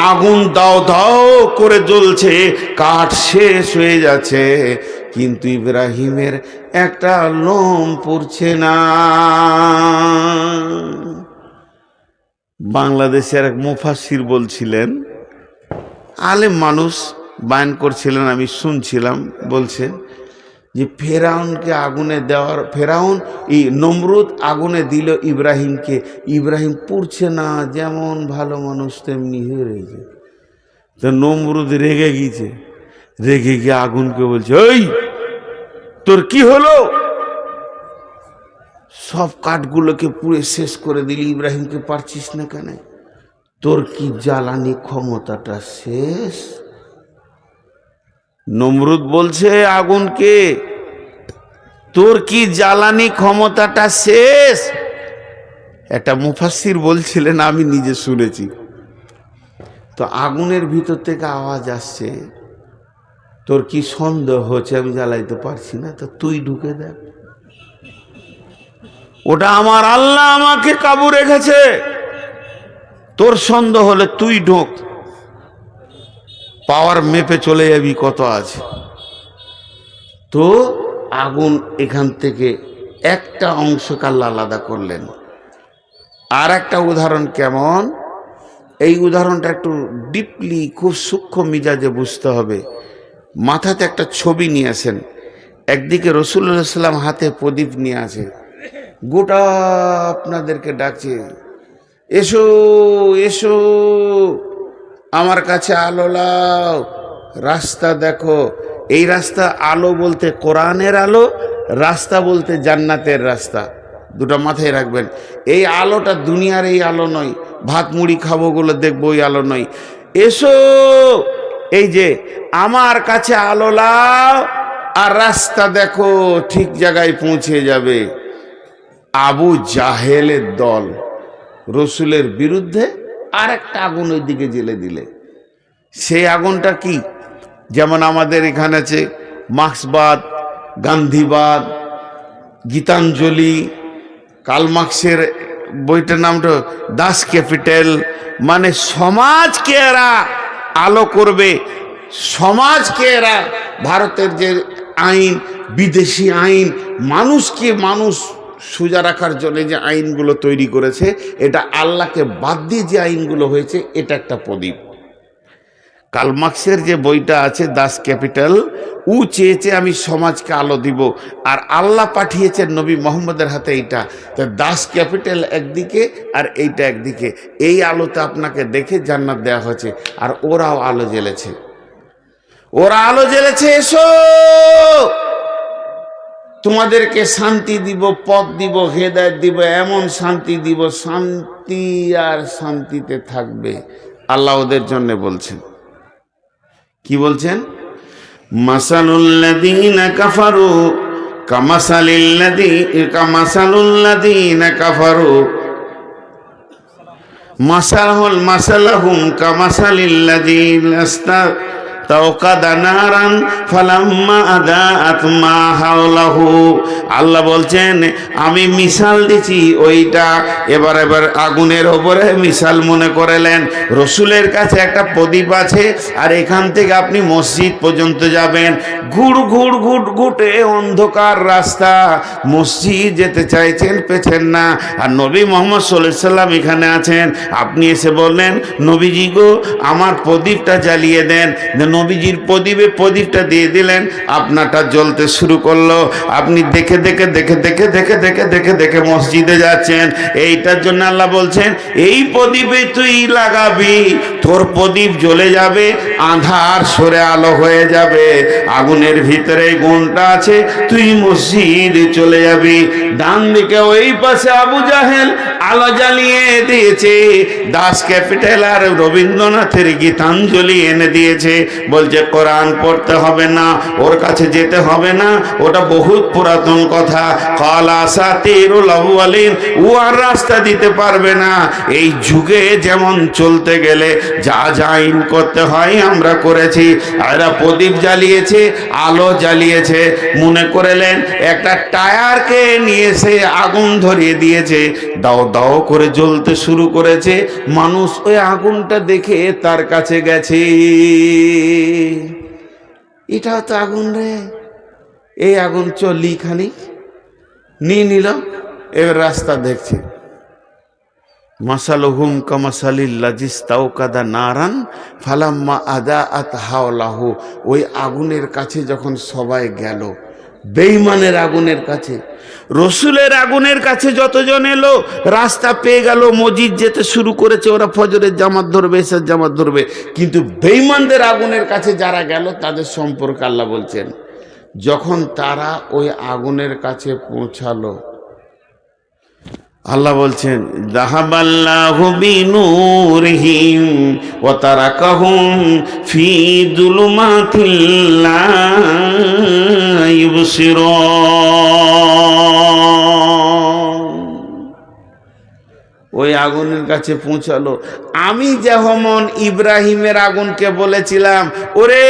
আগুন দাও দাও করে জ্বলছে, কাঠ শেষ হয়ে যাচ্ছে, কিন্তু ইব্রাহিমের একটা লোম পড়ছে না। বাংলাদেশের এক মুফাসসির বলছিলেন, আলেম মানুষ বায়ান করছিলেন, আমি শুনছিলাম, বলছেন যে ফেরাউনকে আগুনে দেওয়ার, ফেরাউন এই নমরুদ আগুনে দিল ইব্রাহিমকে, ইব্রাহিম পুড়ছে না, যেমন ভালো মানুষ তেমনি হয়ে রয়েছে। তো নমরুদ রেগে গিয়েছে, রেগে গিয়ে আগুনকে বলছে, ওই তোর কি হলো? সব কাঠগুলোকে পুড়ে শেষ করে দিলি, ইব্রাহিমকে পারছিস না কেন? তোর কি জ্বালানি ক্ষমতাটা শেষ? নমরুদ বলছে আগুনকে, তোর কি জ্বালানি ক্ষমতাটা শেষ? একটা মুফাসসির বলছিলেন, আমি নিজে শুনেছি। তো আগুনের ভিতর থেকে আওয়াজ আসছে, তোর কি সন্দেহ হচ্ছে আমি জ্বালাইতে পারছি না? তো তুই ঢুকে দেখ, ওটা আমার আল্লাহ আমাকে কাবু রেখেছে, তোর সন্দেহ হলে তুই ঢোক, পাওয়ার মেপে চলে যাবি কত আছে। তো আগুন এখান থেকে একটা অংশকে আল্লাহ আলাদা করলেন। আর একটা উদাহরণ কেমন, এই উদাহরণটা একটু ডিপলি, খুব সূক্ষ্ম মিজাজে বুঝতে হবে। মাথাতে একটা ছবি নিয়ে আসেন, একদিকে রাসূলুল্লাহ সাল্লাম হাতে প্রদীপ নিয়ে আছে, গোটা আপনাদেরকে ডাকছে, এসো এসো আমার কাছে আলো লাও, রাস্তা দেখো। এই রাস্তা, আলো বলতে কোরআনের আলো, রাস্তা বলতে জান্নাতের রাস্তা, দুটো মাথায় রাখবেন। এই আলোটা দুনিয়ার এই আলো নয়, ভাত মুড়ি খাবো গুলো দেখবো ওই আলো নয়। এসো, এই যে আমার কাছে আলো লাও আর রাস্তা দেখো, ঠিক জায়গায় পৌঁছে যাবে। আবু জাহেলের দল রসুলের বিরুদ্ধে আর একটা আগুন ওই দিকে জ্বেলে দিলে। সেই আগুনটা কি? যেমন আমাদের এখানে আছে মার্ক্সবাদ, গান্ধীবাদ, গীতাঞ্জলি, কার্ল মার্ক্সের বইটার নামটা দাস ক্যাপিটাল। মানে সমাজকে এরা আলো করবে, সমাজকে এরা, ভারতের যে আইন, বিদেশি আইন, মানুষকে মানুষ সোজা রাখার জন্য যে আইনগুলো তৈরি করেছে, এটা আল্লাহকে বাদ দিয়ে যে আইনগুলো হয়েছে, এটা একটা প্রদীপ। কার্ল মার্কসের যে বইটা আছে দাস ক্যাপিটাল, ও চেয়েছে আমি সমাজকে আলো দিব, আর আল্লাহ পাঠিয়েছেন নবী মোহাম্মদের হাতে এইটা। তো দাস ক্যাপিটাল একদিকে আর এইটা একদিকে, এই আলোতে আপনাকে দেখে জান্নাত দেওয়া হয়েছে। আর ওরাও আলো জ্বেলেছে, ওরা আলো জ্বেলেছে, এসো তোমাদেরকে শান্তি দিব, পথ দিব, হেদায়েত দিব, এমন শান্তি দিব, শান্তি আর শান্তিতে থাকবে। আল্লাহ ওদের জন্য বলছেন, কি বলছেন? মাসালুল্লাযীনা কাফারু কামাসালুল্লাযীনা কাফারু মাসালাহুম কামাসালিল্লাযীনা তাওকাদা নারান ফালাম্মা আদাআত মা হাওলাহু। আল্লাহ বলছেন আমি মিসাল দিছি ওইটা, এবার আগুনের ওপরে মিসাল মনে করেলেন। রসুলের কাছে একটা প্রদীপ আছে, আর এখান থেকে আপনি মসজিদ পর্যন্ত যাবেন, ঘুটে অন্ধকার রাস্তা, মসজিদ যেতে চাইছেন পেছেন না, আর নবী মোহাম্মদ সাল্লাল্লাহু আলাইহি সাল্লাম এখানে আছেন। আপনি এসে বললেন নবীজি গো আমার প্রদীপটা জ্বালিয়ে দেন, নবীজির প্রদীপটা দিয়ে দিলেন, আপনারটা জ্বলতে শুরু করলো। আপনি দেখে দেখে মসজিদে যাচ্ছেন। এইটার জন্য আল্লাহ বলছেন এই প্রদীপে তুই লাগাবি, তোর প্রদীপ জ্বলে যাবে, আঁধার সরে আলো হয়ে যাবে। আগুনের ভিতরে গুণটা আছে, তুই মসজিদে চলে যাবি। ডান দিকে ওই পাশে আবু জাহেল আলো জ্বালিয়ে দিয়েছে, দাস ক্যাপিটাল আর রবীন্দ্রনাথের গীতাঞ্জলি এনে দিয়েছে। বলছে কোরআন পড়তে হবে না, ওর কাছে যেতে হবে না, ওটা বহুত পুরাতন কথা, কালা আসাতিরুল আউয়ালিন, ও আর রাস্তা দিতে পারবে না। এই যুগে যেমন চলতে গেলে যা আইন করতে হয় আমরা করেছি। এরা প্রদীপ জ্বালিয়েছে, আলো জ্বালিয়েছে, মনে করলেন একটা টায়ারকে নিয়ে এসে আগুন ধরিয়ে দিয়েছে, দাও দাও করে জ্বলতে শুরু করেছে। মানুষ ওই আগুনটা দেখে তার কাছে গেছে, এটাও তো আগুন রে, এই আগুন চলি খানি নিয়ে নিল। এবার রাস্তা দেখছে, মাসালুহুম কামাসালিল্লাযী ইসতাওকাদা নারান ফালাম্মা আদাআত হাওলাহু। ওই আগুনের কাছে যখন সবাই গেল, বেঈমানের আগুনের কাছে, রসুলের আগুনের কাছে যতজন এলো, রাস্তা পেয়ে গেল, মসজিদ যেতে শুরু করেছে, ওরা ফজরের জামাত ধরবে, এশার জামাত ধরবে। কিন্তু বেঈমানদের আগুনের কাছে যারা গেল তাদের সম্পর্কে আল্লাহ বলছেন, যখন তারা ওই আগুনের কাছে পৌঁছালো, আল্লাহ বলছেন যাহাবাল্লাহু বিনূরিহিম ওয়া তারাকাহুম ফি যুলুমাতিল লা ইবসিরুন। ওই আগুনের কাছে পৌঁছালো। আমি যেমন ইব্রাহিমের আগুনকে বলেছিলাম ওরে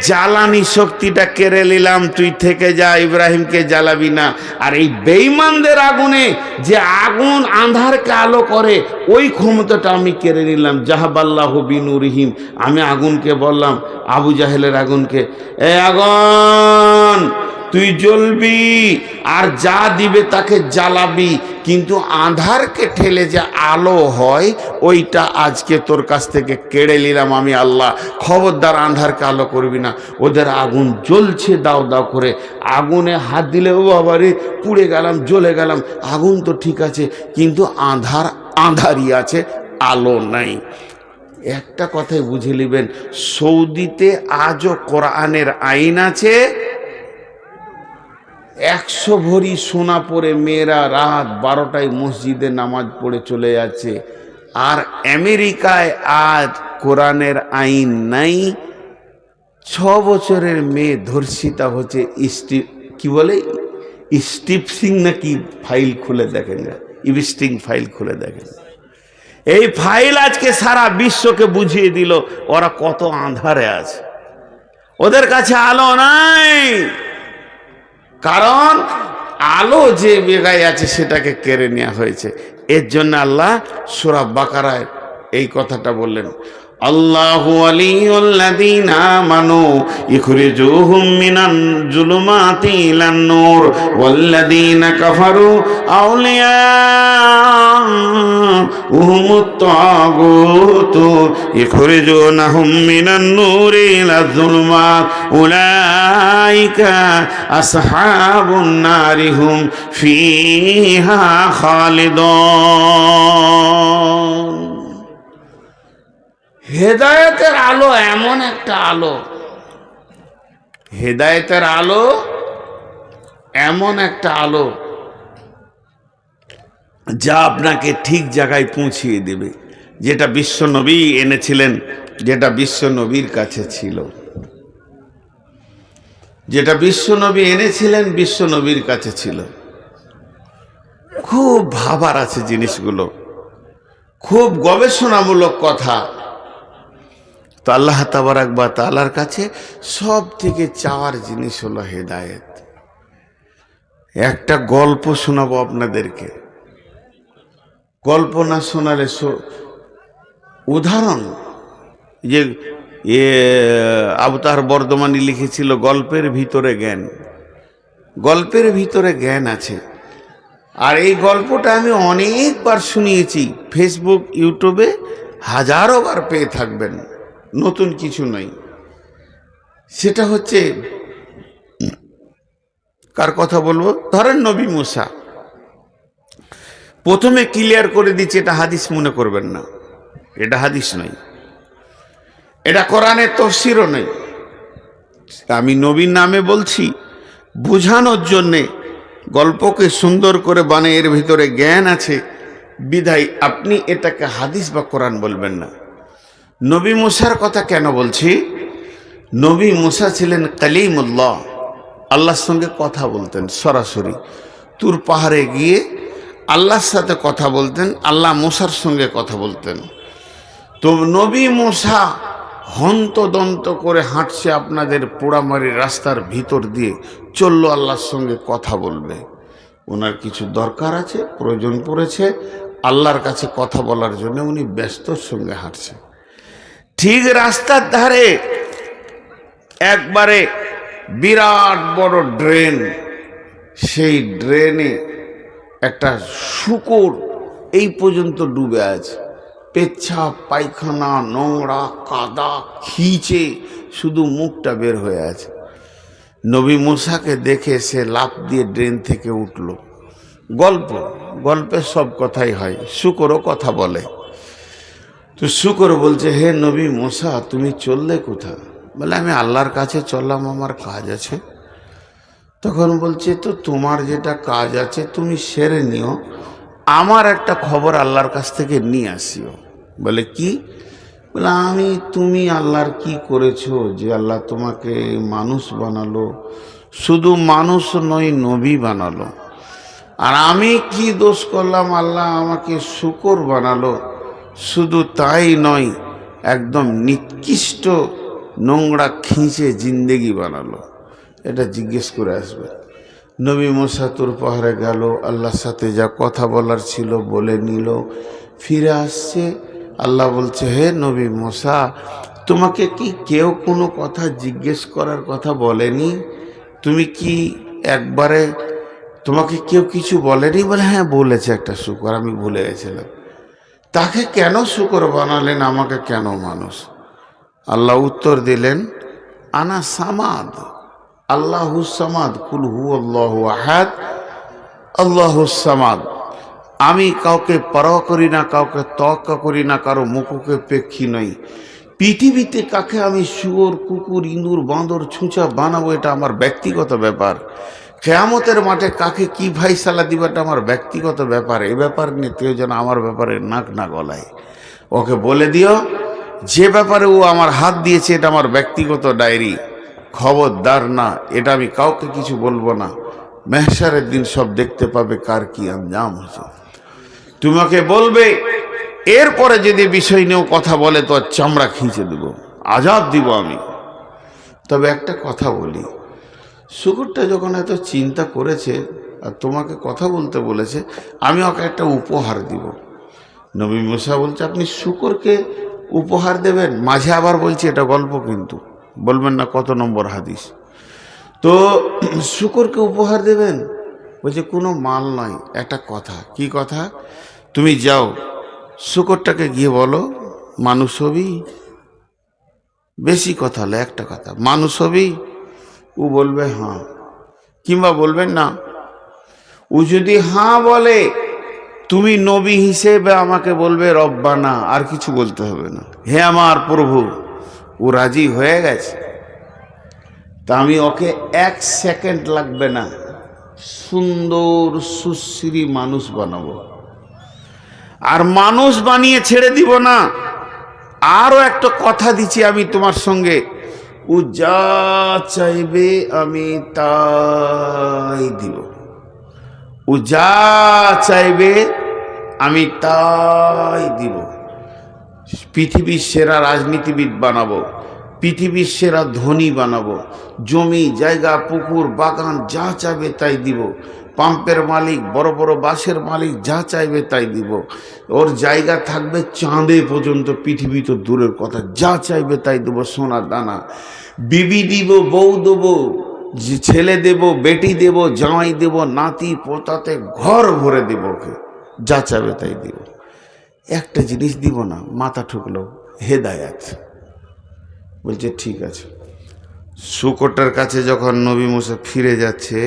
জ্বালানি শক্তিটা কেড়ে নিলাম, তুই থেকে যা, ইব্রাহিমকে জ্বালাবি না। আর এই বেঈমানদের আগুনে যে আগুন আন্ধারকে আলো করে, ওই ক্ষমতাটা আমি কেড়ে নিলাম। যাহাবাল্লাহু বিনূরিহিম, আমি আগুনকে বললাম, আবু জাহেলের আগুনকে, এ আগুন তুই জ্বলবি আর যা দিবে তাকে জ্বালাবি, কিন্তু আঁধারকে ঠেলে যে আলো হয় ওইটা আজকে তোর কাছ থেকে কেড়ে নিলাম আমি আল্লাহ। খবরদার আঁধারকে আলো করবি না। ওদের আগুন জ্বলছে দাও দাও করে, আগুনে হাত দিলে ও বাবারে পুড়ে গেলাম, জ্বলে গেলাম। আগুন তো ঠিক আছে, কিন্তু আঁধারই আছে, আলো নাই। একটা কথাই বুঝে নেবেন, সৌদিতে আজও কোরআনের আইন আছে। 100 ভরি সোনা পরে মেয়েরা রাত 12টায় মসজিদে নামাজ পড়ে চলে যাচ্ছে। আর আমেরিকায় আজ কোরআনের আইন নাই। 6 বছরের মেয়ে ধর্ষিতা হচ্ছে, কি বলে স্টিপসিং নাকি ফাইল খুলে দেখেন, ইভিস্টিং ফাইল খুলে দেখেন। এই ফাইল আজকে সারা বিশ্বকে বুঝিয়ে দিল ওরা কত আঁধারে আছে, ওদের কাছে আলো নাই। কারণ আলো যে বেগায় আছে সেটাকে কেড়ে নেওয়া হয়েছে। এর জন্য আল্লাহ সূরা বাকারায় এই কথাটা বললেন, আল্লাহু ওয়ালিয়ুল্লাযীনা আমানু ইখরিজুহুম মিনাল যুলুমাতি ইলান নূর ওয়াল্লাযীনা কাফারু আউলিয়াউহুমুত তাগুতু ইখরিজুনাহুম মিনান নূরি ইলাজ যুলুমাত উলাইকা আসহাবুন নারি হুম ফিহা খালিদুন। হেদায়েতের আলো এমন একটা আলো, হেদায়েতের আলো এমন একটা আলো যা আপনাকে ঠিক জায়গায় পৌঁছিয়ে দেবে, যেটা বিশ্বনবী এনেছিলেন, যেটা বিশ্বনবীর কাছে ছিল, যেটা বিশ্বনবী এনেছিলেন বিশ্বনবীর কাছে ছিল। খুব ভাবার আছে জিনিসগুলো, খুব গবেষণামূলক কথা। তো আল্লাহ তাবারাক ওয়া তাআলার কাছে সব থেকে চাওয়ার জিনিস হলো হেদায়েত। একটা গল্প শোনাবো আপনাদেরকে, গল্প না শোনালে উদাহরণ, যে আবতার বর্ধমানী লিখেছিল গল্পের ভিতরে জ্ঞান, গল্পের ভিতরে জ্ঞান আছে। আর এই গল্পটা আমি অনেকবার শুনিয়েছি, ফেসবুক ইউটিউবে হাজারো বার পেয়ে থাকবেন, নতুন কিছু নয়। সেটা হচ্ছে, কার কথা বলবো, ধরেন নবী মুসা। প্রথমে ক্লিয়ার করে দিচ্ছে, এটা হাদিস মনে করবেন না, এটা হাদিস নয়, এটা কোরআনের তাফসীরও নয়। আমি নবীর নামে বলছি বুঝানোর জন্যে, গল্পকে সুন্দর করে বানিয়ে এর ভিতরে জ্ঞান আছে বিধায় আপনি এটাকে হাদিস বা কোরআন বলবেন না। নবী মুসার কথা কেন বলছি? নবী মুসা ছিলেন কালিমুল্লাহ, আল্লাহর সঙ্গে কথা বলতেন সরাসরি। তুর পাহাড়ে গিয়ে আল্লাহর সাথে কথা বলতেন, আল্লাহ মুসার সঙ্গে কথা বলতেন। তো নবী মুসা হন্তদন্ত করে হাঁটছে আপনাদের পোড়ামারি রাস্তার ভিতর দিয়ে, চললো আল্লাহর সঙ্গে কথা বলবে। ওনার কিছু দরকার আছে, প্রয়োজন পড়েছে আল্লাহর কাছে কথা বলার জন্য, উনি ব্যস্তর সঙ্গে হাঁটছে। ঠিক রাস্তার ধারে একবারে বিরাট বড় ড্রেন, সেই ড্রেনে একটা শূকর এই পর্যন্ত ডুবে আছে, পেচ্ছাপ পায়খানা নোংরা কাদা খিচে শুধু মুখটা বের হয়ে আছে। নবী মুসাকে দেখে সে লাফ দিয়ে ড্রেন থেকে উঠল। গল্প, গল্পে সব কথাই হয়, শূকরও কথা বলে। তো শূকর বলছে, হে নবী মুসা তুমি চললে কোথায়? বলে আমি আল্লাহর কাছে চললাম, আমার কাজ আছে। তখন বলছে, তো তোমার যেটা কাজ আছে তুমি সেরে নিও, আমার একটা খবর আল্লাহর কাছ থেকে নিয়ে আসিও। বলে কি? বলে তুমি আল্লাহর কি করেছো যে আল্লাহ তোমাকে মানুষ বানালো, শুধু মানুষ নয় নবী বানালো। আর আমি কি দোষ করলাম, আল্লাহ আমাকে শূকর বানালো। শুধু তাই নয়, একদম নিকৃষ্ট নোংরা খিঁচে জিন্দেগি বানালো। এটা জিজ্ঞেস করে আসবে। নবী মুসা তুর পাহাড়ে গেল, আল্লাহর সাথে যা কথা বলার ছিল বলে নিল, ফিরে আসছে। আল্লাহ বলছে, হে নবী মুসা তোমাকে কি কেউ কোনো কথা জিজ্ঞেস করার কথা বলেনি? তুমি কি একবারে, তোমাকে কেউ কিছু বলেনি? বলে হ্যাঁ বলেছে একটা শূকর, আমি ভুলে গেছিলাম। তাকে কেন শূকর বানালেন, আমাকে কেন মানুষ? আল্লাহ উত্তর দিলেন, আনা সামাদ, আল্লাহুস সামাদ, কুল হুয়াল্লাহু আহাদ আল্লাহুস সামাদ। আমি কাউকে পরোয়া করি না, কাউকে তোয়াক্কা করি না, কারো মুখকে পেক্ষী নই। পৃথিবীতে কাকে আমি শুয়োর কুকুর ইঁদুর বাঁদর ছুঁচা বানাবো এটা আমার ব্যক্তিগত ব্যাপার। কিয়ামতের মাঠে কাকে কি ফায়সালা দিব এটা আমার ব্যক্তিগত ব্যাপার। এ ব্যাপার নিয়ে কেউ যেন আমার ব্যাপারে নাক না গলায়। ওকে বলে দিও যে ব্যাপারে ও আমার হাত দিয়েছে এটা আমার ব্যক্তিগত ডায়েরি, খবরদার না, এটা আমি কাউকে কিছু বলবো না। মেহশারের দিন সব দেখতে পাবে কার কি আঞ্জাম হয়েছে। তোমাকে বলবে, এরপরে যদি বিষয় নিয়েও কথা বলে তো চামড়া খিঁচে দেব, আজাব দিব আমি। তবে একটা কথা বলি, শূকরটা যখন এত চিন্তা করেছে আর তোমাকে কথা বলতে বলেছে, আমি ওকে একটা উপহার দিব। নবী মুসা বলছে, আপনি শূকরকে উপহার দেবেন। মাঝে আবার বলছি এটা গল্প, কিন্তু বলবেন না কত নম্বর হাদিস। তো শূকরকে উপহার দেবেন, বলছে কোনো মাল নয়, একটা কথা। কি কথা? তুমি যাও শূকরটাকে গিয়ে বলো মানুষ হবি। বেশি কথা হলে একটা কথা, মানুষ হবি। ও বলবে হ্যাঁ, কিংবা বলবেন না। ও যদি হ্যাঁ বলে, তুমি নবী হিসেবে আমাকে বলবে রব্বানা, আর কিছু বলতে হবে না, হে আমার প্রভু। ও রাজি হয়ে গেছে, তা আমি ওকে 1 সেকেন্ড লাগবে না সুন্দর সুশ্রী মানুষ বানাবো। আর মানুষ বানিয়ে ছেড়ে দিব না। আরো একটা কথা দিচ্ছি আমি তোমার সঙ্গে, ও যা চাইবে আমি তাই দিব। ও যা চাইবে আমি তাই দিব। পৃথিবীর সেরা রাজনীতিবিদ বানাবো, পৃথিবীর সেরা ধনী বানাবো, জমি জায়গা পুকুর বাগান যা চাইবে তাই দিব। পাম্পের মালিক, বড় বড় বাসের মালিক যা চাইবে তাই দিব। ওর জায়গা থাকবে চাঁদে পর্যন্ত, পৃথিবী তো দূরের কথা, যা চাইবে তাই দেবো। সোনার দানা, বিবি দিব, বউ দেবো, ছেলে দেব, বেটি দেব, জামাই দেব, নাতি পোতাতে ঘর ভরে দেব। ওকে যা চাইবে তাই দিব। একটা জিনিস দিব না, মাথা ঠুকলো, হেদায়াত। বলছে ঠিক আছে। শূকরটার কাছে যখন নবী মুসা ফিরে যাচ্ছে,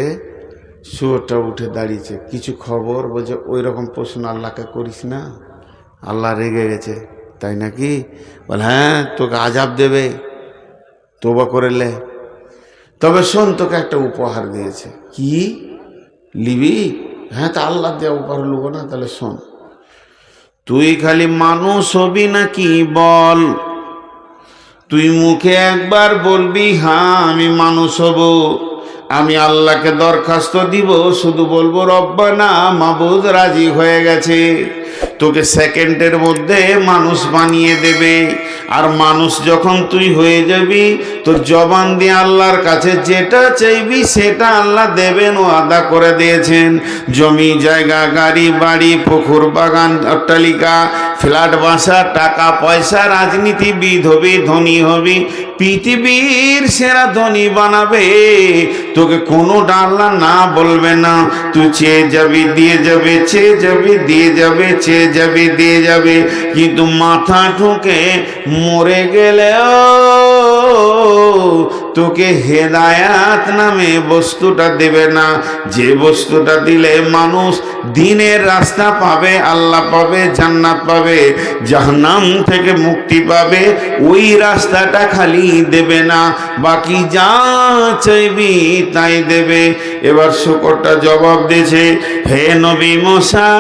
শুয়োরটা উঠে দাঁড়িয়েছে, কিছু খবর? বলছে ওই রকম প্রশ্ন আল্লাহকে করিস না, আল্লাহ রেগে গেছে। তাই নাকি? বল হ্যাঁ, তোকে আজাব দেবে, তোবা করেলে। তবে শোন, তোকে একটা উপহার দিয়েছে। কি লিবি? হ্যাঁ, তা আল্লাহ দেওয়া উপহার লুবো না? তাহলে শোন, তুই খালি মানুষ হবি নাকি বল। তুই মুখে একবার বলবি হ্যাঁ আমি মানুষ হব, আমি আল্লাহকে দরখাস্ত দিব, শুধু বলবো রব্বানা, মাবুদ রাজি হয়ে গেছে। তোকে সেকেন্ডের মধ্যে মানুষ বানিয়ে দেবে। আর মানুষ যখন তুই হয়ে যাবি, তোর জবান দিয়ে আল্লাহর কাছে যেটা চাইবি সেটা আল্লাহ দেবেন, ও আদা করে দিয়েছেন। জমি জায়গা, গাড়ি বাড়ি, পুকুর বাগান, অট্টালিকা, ফ্ল্যাট বাসা, টাকা পয়সা, রাজনীতিবিদ হবি, ধনী হবি, পৃথিবীর সেরা ধনী বানাবে। তোকে কোনো আল্লাহ না বলবে না। তুই চেয়ে যাবি দিয়ে যাবে, চেয়ে যাবি দিয়ে যাবে, চেয়ে যাবি দিয়ে যাবে। কিন্তু মাথা ঠুকে মরে গেলেও তোকে হেদায়াত নামে বস্তুটা দেবে না। যে বস্তুটা দিলে মানুষ দিনের রাস্তা পাবে, আল্লাহ পাবে, জান্নাত পাবে, জাহান্নাম থেকে মুক্তি পাবে, ওই রাস্তাটা খালি দেবে না, বাকি যা চাইবি তাই দেবে। এবার শূকরটা জবাব দিয়েছে, হে নবী মুসা,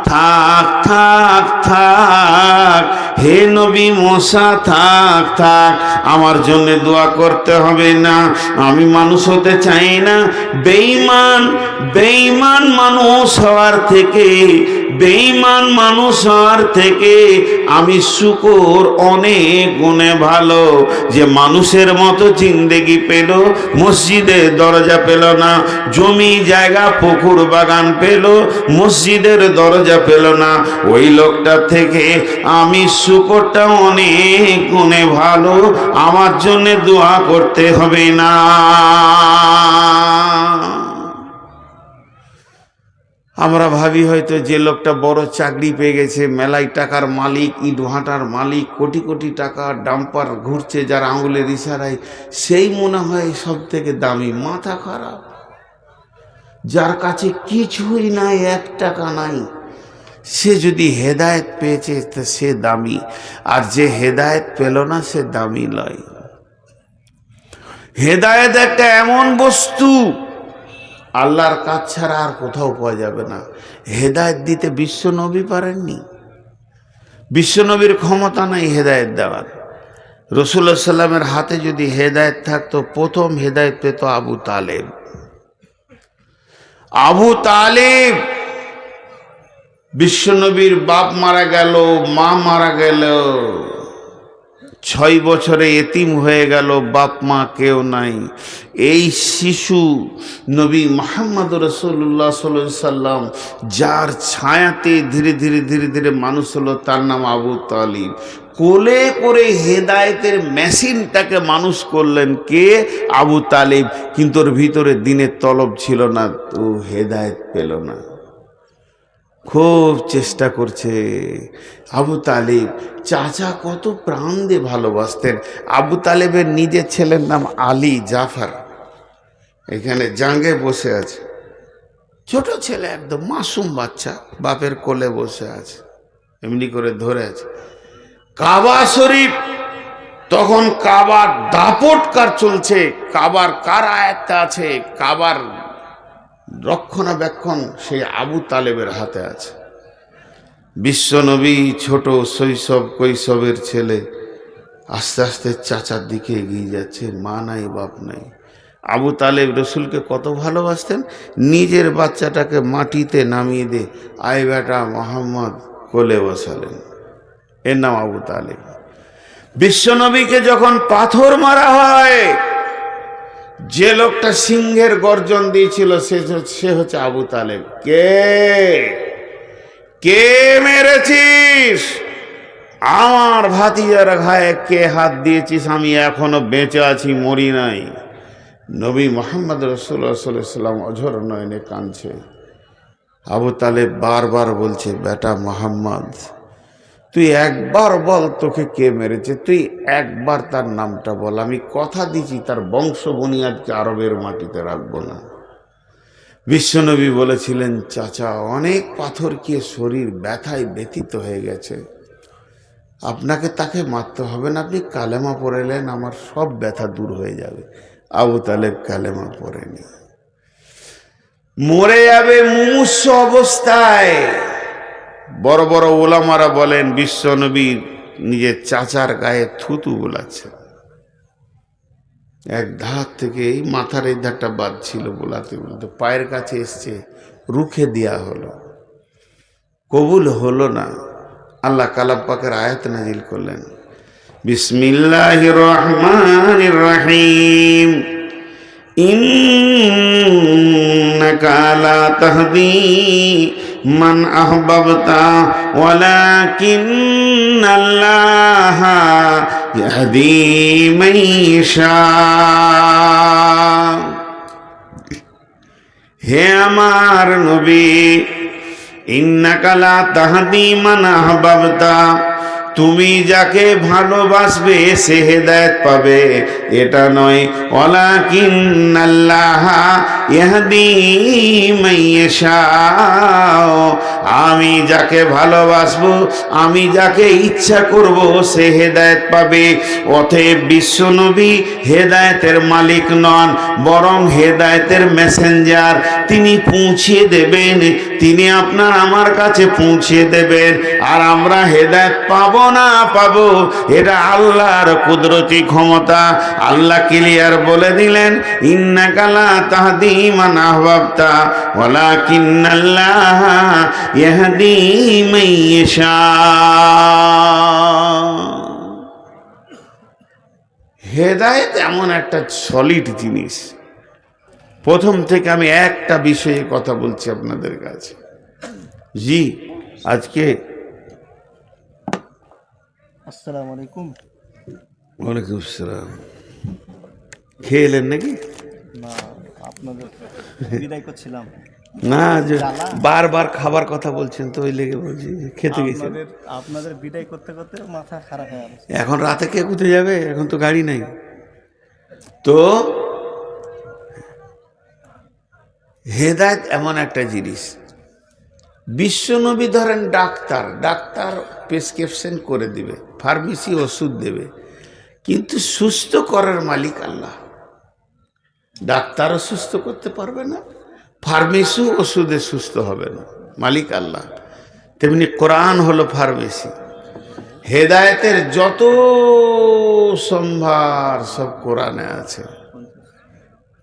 থাক থাক থাক, হে নবী মুসা থাক থাক, আমার জন্য দোয়া করতে হবে না, আমি মানুষ হতে চাই না। বেঈমান বেঈমান মানুষ হওয়ার থেকে, বেঈমান মানুষ হওয়ার থেকে আমি শূকর অনেক গুণে ভালো। যে মানুষের মতো জিন্দেগি পেল, মসজিদের দরজা পেল না, জমি জায়গা পুকুর বাগান পেল, মসজিদের দরজা পেল না, ওই লোকটার থেকে আমি শূকরটা অনেক গুণে ভালো, আমার জন্য দোয়া করতে হবে না। আমরা ভাবি হয়তো যে লোকটা বড় চাকরি পেয়ে গেছে, মেলাই টাকার মালিক, ইট ভাটার মালিক, কোটি কোটি টাকা ডাম্পার ঘুরছে যার আঙুলের ইশারায়, সেই মনে হয় সব থেকে দামি। মাথা খারাপ। যার কাছে কিছুই নাই, 1 টাকা নাই, সে যদি হেদায়েত পেয়েছে তো সে দামি, আর যে হেদায়েত পেল না সে দামি নয়। হেদায়েত একটা এমন বস্তু, আল্লাহর কাজ ছাড়া আর কোথাও পাওয়া যাবে না। হেদায়েত দিতে বিশ্বনবী পারেননি, বিশ্বনবীর ক্ষমতা নাই হেদায়েত দেওয়ার। রাসূলুল্লাহ সাল্লাল্লাহু আলাইহি ওয়াসাল্লামের হাতে যদি হেদায়েত থাকতো, প্রথম হেদায়েত পেত আবু তালেব। আবু তালেব, বিশ্বনবীর বাপ মারা গেল, মা মারা গেল, 6 বছরে এতিম হয়ে গেল, বাপ মা কেউ নাই। এই শিশু নবী মুহাম্মদ রাসূলুল্লাহ সাল্লাল্লাহু আলাইহি সাল্লাম যার ছায়াতে ধীরে ধীরে ধীরে ধীরে মানুষ হলো, তার নাম আবু তালিব। কোলে করে হেদায়েতের মেশিনটাকে মানুষ করলেন কে? আবু তালিব। কিন্তু ওর ভিতরে দিনের তলব ছিল না, তো হেদায়েত পেল না। খুব চেষ্টা করছে আবু তালিব। চাচা কত প্রাণ দিয়ে ভালোবাসতেন। আবু তালেবের নিজের ছেলের নাম আলী জাফর, এখানে জাঙ্গে বসে আছে, ছোট ছেলে, একদম মাসুম বাচ্চা, বাপের কোলে বসে আছে, এমনি করে ধরে আছে। কাবা শরীফ, তখন কাবার দাপটকার চলছে, কাবার কার আয়াতটা আছে, কাবার রক্ষণাবেক্ষণ সেই আবু তালেবের হাতে আছে। বিশ্বনবী ছোট শৈশব কৈশবের ছেলে আস্তে আস্তে চাচার দিকে এগিয়ে যাচ্ছে, মা নাই বাপ নাই। আবু তালেব রসুলকে কত ভালোবাসতেন, নিজের বাচ্চাটাকে মাটিতে নামিয়ে দিয়ে আয় বেটা মোহাম্মদ কোলে বসালেন, এর নাম আবু তালেব। বিশ্বনবীকে যখন পাথর মারা হয়, যে লোকটা সিংহের গর্জন দিয়েছিল সে হচ্ছে আবু তালেব। কে মেরেছিস? আমার ভাতিজার ঘায়ে কে হাত দিয়েছিস? আমি এখনো বেঁচে আছি, মরি নাই। নবী মুহাম্মদ রাসূলুল্লাহ সাল্লাল্লাহু আলাইহি ওয়াসাল্লাম অঝর নয়নে কাঁদছে। আবু তালেব বারবার বলছে, বেটা মোহাম্মদ, তুই একবার বল তোকে কে মেরেছে, তুই একবার তার নামটা বল, আমি কথা দিচ্ছি তার বংশ বুনিয়াদকে আরবের মাটিতে রাখবো না। বিশ্বনবী বলেছিলেন, চাচা অনেক পাথর খেয়ে শরীর ব্যথায় ব্যথিত হয়ে গেছে, আপনাকে তাকে মারতে হবে না, আপনি কালেমা পড়েলেন, আমার সব ব্যথা দূর হয়ে যাবে। আবু তালেব কালেমা পড়েনি, মরে যাবে মুমূর্ষ অবস্থায়। বড় বড় ওলামারা বলেন বিশ্বনবী নিজের চাচার গায়ে থুতু বোলাচ্ছে, এক ধার থেকে এই মাথার এই ধারটা বাদ ছিল, বোলাতে বলতে পায়ের কাছে এসছে, রুখে দেয়া হলো, কবুল হলো না। আল্লাহ কালাম পাকের আয়াত নাজিল করলেন, বিসমিল্লাহির রহমানির রহিম, ইন্নাকা লা তাহদি মান আহবাবতা ওয়ালাকিন্নাল্লাহা ইয়াহদি মান ইয়াশা। হে আমার নবী, ইন্নাকা লা তাহদি মান আহবাবতা, তুমি যাকে ভালোবাসবে সে হেদায়েত পাবে, এটা নয়। ওয়ালাকিন্নাল্লাহা ইয়াহদি মান ইয়াশা, আমি যাকে ভালোবাসবো, আমি যাকে ইচ্ছা করব সে হেদায়েত পাবে। অতএব বিশ্বনবী হেদায়েতের মালিক নন, বরং হেদায়েতের মেসেঞ্জার। তিনি পৌঁছিয়ে দেবেন, তিনি আপনার আমার কাছে পৌঁছিয়ে দেবেন। আর আমরা হেদায়েত পাবো না পাবো, এটা আল্লাহর কুদরতি ক্ষমতা। আল্লাহ ক্লিয়ার বলে দিলেন, ইন্নাকা লা তাহদি মান আহবাবতা ওয়ালাকিন্নাল্লাহা ইয়াহদি মান ইয়াশা। হেদায়েত এমন একটা সলিড জিনিস। প্রথম থেকে আমি একটা বিষয়ে কথা বলছি আপনাদের কাছে। জি, আজকে আসসালামু আলাইকুম। ওয়ালাইকুম আসসালাম। খেয়ে এলেন নাকি? না, আপনাদের বিদায় করছিলাম। না, যে বারবার খাবার কথা বলছেন তো ওই লেগে বলছি, খেতে গেছেন। আপনাদের বিদায় করতে করতে মাথা খারাপ হয়ে গেছে। এখন রাতে কে কোথায় যাবে? এখন তো গাড়ি নাই। তো হেদায়েত এমন একটা জিনিস। বিশ্বনবী ধরেন ডাক্তার, ডাক্তার প্রেসক্রিপশন করে দিবে, ফার্মেসি ওষুধ দেবে, কিন্তু সুস্থ করার মালিক আল্লাহ। ডাক্তারও সুস্থ করতে পারবে না, ফার্মেসিও ওষুধে সুস্থ হবে না, মালিক আল্লাহ। তেমনি কোরআন হলো ফার্মেসি। হেদায়েতের যত সম্ভার সব কোরআনে আছে।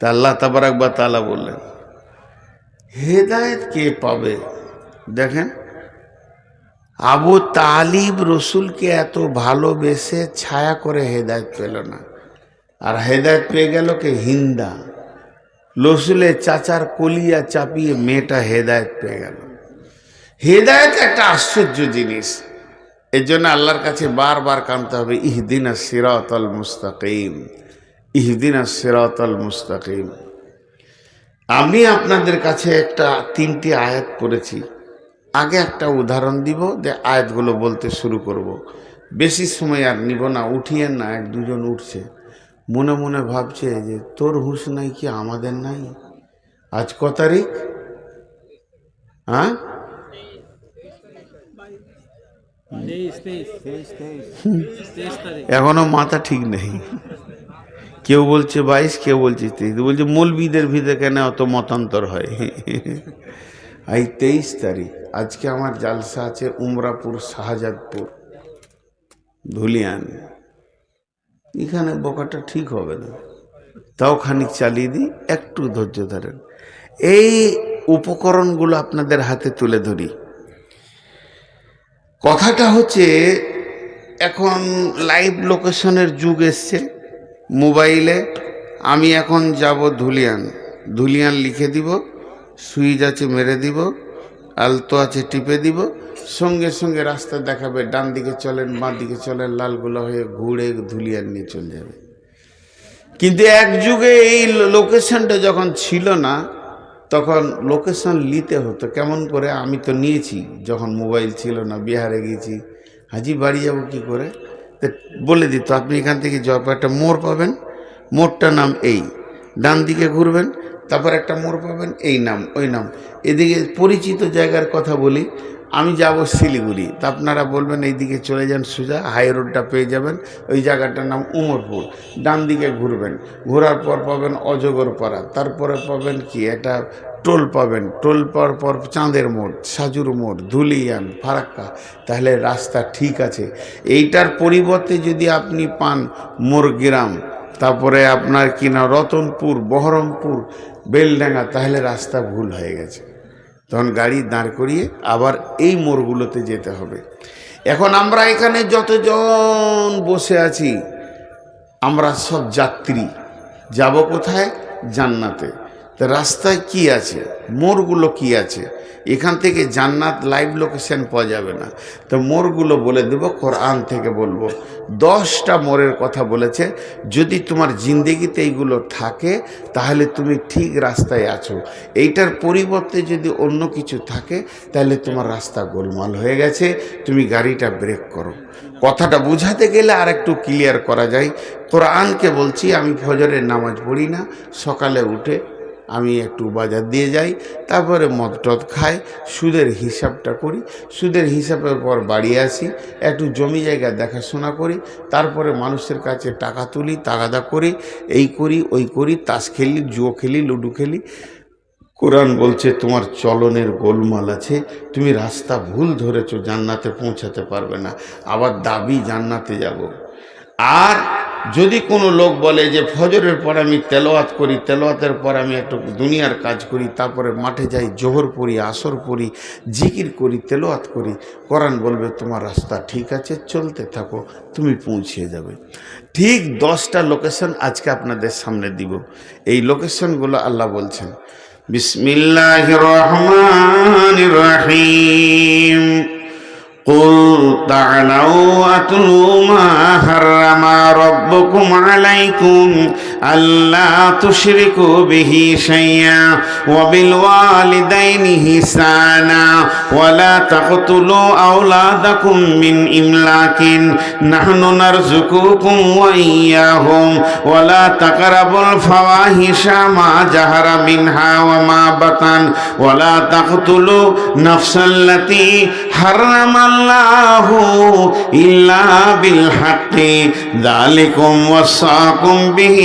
তা আল্লাহ তাবারাক ওয়া তাআলা বললেন, হেদায়েত কে পাবে? দেখেন, আবু তালিব রসুলকে এত ভালোবেসে ছায়া করে হেদায়েত পেল না, আর হেদায়েত পেয়ে গেল কে? হিন্দা। রসুলের চাচার কলিয়া চাপিয়ে মেয়েটা হেদায়েত পেয়ে গেল। হেদায়েত একটা আশ্চর্য জিনিস। এর জন্য আল্লাহর কাছে বারবার কাঁদতে হবে, ইহদিনাস সিরাতাল মুস্তাকিম, ইহদিনাস সিরাতাল মুস্তাকিম। আমি আপনাদের কাছে একটা 3টি আয়াত পড়েছি। আগে একটা উদাহরণ দিব, যে আয়াতগুলো বলতে শুরু করব। বেশি সময় আর নিব না, উঠিয়েন না। 1-2 জন উঠছে, মনে মনে ভাবছে যে তোর হুঁশ নাই কি আমাদের নাই? আজ ক তারিখ? হ্যাঁ, 23 এখনো মাথা ঠিক নেই। কেউ বলছে 22, কেউ বলছে 23, বলছে মৌলবীদের ভিতরে কেন অত মতান্তর হয়। এই 23 তারিখ। আজকে আমার জালসা আছে উমরাপুর, শাহজাদপুর, ধুলিয়ান। এখানে বকাটা ঠিক হবে না, তাও খানিক চালিয়ে দিই, একটু ধৈর্য ধরেন। এই উপকরণগুলো আপনাদের হাতে তুলে ধরি। কথাটা হচ্ছে, এখন লাইভ লোকেশনের যুগ এসছে মোবাইলে। আমি এখন যাব ধুলিয়ান, ধুলিয়ান লিখে দিব, সুইচ আছে মেরে দিব, আলতো আছে টিপে দিব, সঙ্গে সঙ্গে রাস্তা দেখাবে, ডান দিকে চলেন, বাঁ দিকে চলেন, লালগোলা হয়ে ঘুরে ধুলিয়ান নিয়ে চলে যাবে। কিন্তু এক যুগে এই লোকেশনটা যখন ছিল না, তখন লোকেশন নিতে হতো। কেমন করে? আমি তো নিয়েছি যখন মোবাইল ছিল না, বিহারে গেছি, হাজি বাড়ি যাবো কী করে, তো বলে দিত আপনি এখান থেকে যাওয়ার পর একটা মোড় পাবেন, মোড়টার নাম এই, ডান দিকে ঘুরবেন, তারপর একটা মোড় পাবেন, এই নাম ওই নাম। এদিকে পরিচিত জায়গার কথা বলি, আমি যাব শিলিগুড়ি, তা আপনারা বলবেন এইদিকে চলে যান সোজা, হাই রোডটা পেয়ে যাবেন, ওই জায়গাটার নাম উমরপুর, ডান দিকে ঘুরবেন, ঘোরার পর পাবেন অজগরপাড়া, তারপরে পাবেন কি একটা টোল পাবেন, টোল পাওয়ার পর চাঁদের মোড়, সাজুর মোড়, ধুলিয়ান, ফারাক্কা। তাহলে রাস্তা ঠিক আছে। এইটার পরিবর্তে যদি আপনি পান মোরগ্রাম, তারপরে আপনার কিনা রতনপুর, বহরমপুর, বেলডাঙ্গা, তাহলে রাস্তা ভুল হয়ে গেছে। তখন গাড়ি দাঁড় করিয়ে আবার এই মোড়গুলোতে যেতে হবে। এখন আমরা এখানে যতজন বসে আছি, আমরা সব যাত্রী, যাব কোথায়? জান্নাতে। তো রাস্তায় কি আছে, মোড়গুলো কি আছে? এখান থেকে জান্নাত লাইভ লোকেশন পাওয়া যাবে না, তো মোড়গুলো বলে দেব, কোরআন থেকে বলবো। 10টা মোড়ের কথা বলেছে। যদি তোমার জিন্দেগিতে এইগুলো থাকে, তাহলে তুমি ঠিক রাস্তায় আছো। এইটার পরিবর্তে যদি অন্য কিছু থাকে, তাহলে তোমার রাস্তা গোলমাল হয়ে গেছে, তুমি গাড়িটা ব্রেক করো। কথাটা বুঝাতে গেলে আর একটু ক্লিয়ার করা যায়। কোরআনকে বলছি, আমি ফজরের নামাজ পড়ি না, সকালে উঠে আমি একটু বাজার দিয়ে যাই, তারপরে মদ টদ খাই, সুদের হিসাবটা করি, সুদের হিসাবের পর বাড়ি আসি, একটু জমি জায়গা দেখাশোনা করি, তারপরে মানুষের কাছে টাকা তুলি, তাগাদা করি, এই করি ওই করি, তাস খেলি, জুয়ো খেলি, লুডো খেলি। কোরআন বলছে তোমার চলনের গোলমাল আছে, তুমি রাস্তা ভুল ধরেছো, জান্নাতে পৌঁছাতে পারবে না। আবার দাবি জান্নাতে যাব। আর যদি কোনো লোক বলে যে ফজরের পর আমি তেলাওয়াত করি, তেলাওয়াতের পর আমি একটু দুনিয়ার কাজ করি, তারপরে মাঠে যাই, জোহর পড়ি, আসর পড়ি, জিকির করি, তেলাওয়াত করি, কোরআন বলবে তোমার রাস্তা ঠিক আছে, চলতে থাকো, তুমি পৌঁছে যাবে। ঠিক 10টা লোকেশন আজকে আপনাদের সামনে দিব। এই লোকেশনগুলো আল্লাহ বলছেন, বিসমিল্লাহির রহমানির রহিম। قل تعالوا أتلوا ما حرم ربكم عليكم ألا تشركوا به شيئا وبالوالدين إحسانا ولا تقتلوا أولادكم من إملاق نحن نرزقكم وإياهم ولا تقربوا الفواحش ما ظهر منها وما بطن ولا تقتلوا نفس التي حرم الله إلا بالحق ذلكم وصاكم به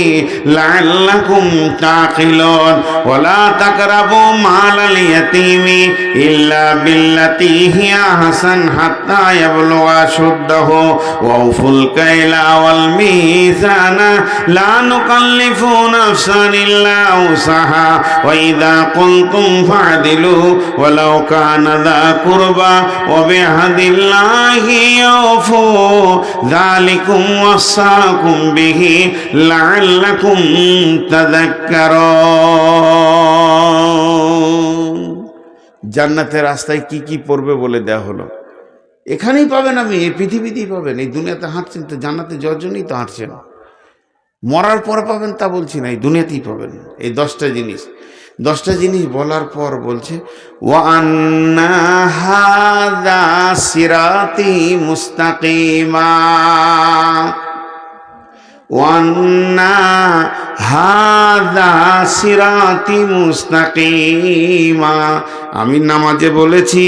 لعلكم تعقلون ولا تقربوا مال اليتيم إلا بالتي هي أحسن حتى يبلغ أشده وأوفوا الكيل والميزان لا نكلف نفسا إلا وسعها وإذا قلتم فاعدلوا ولو كان ذا قربى وبعهد الله يوفوا ذلكم وصاكم به لعلكم تذكرون জান্নাতের রাস্তায় কি কি পড়বে বলে দেয়া হলো। এখানেই পাবেন, আপনি এই পৃথিবীতেই পাবেন। এই দুনিয়াতে হাঁটছেন তো জান্নাতে যাওয়ার জন্যই তো হাঁটছেন। মরার পরে পাবেন তা বলছি না, এই দুনিয়াতেই পাবেন। এই 10টা জিনিস বলার পর বলছে ওয়া আন্না হাযা সিরাতি মুস্তাকিমা ওয়া আন্না হাযা সিরাতি মুস্তাকিমা। আমি নামাজে বলেছি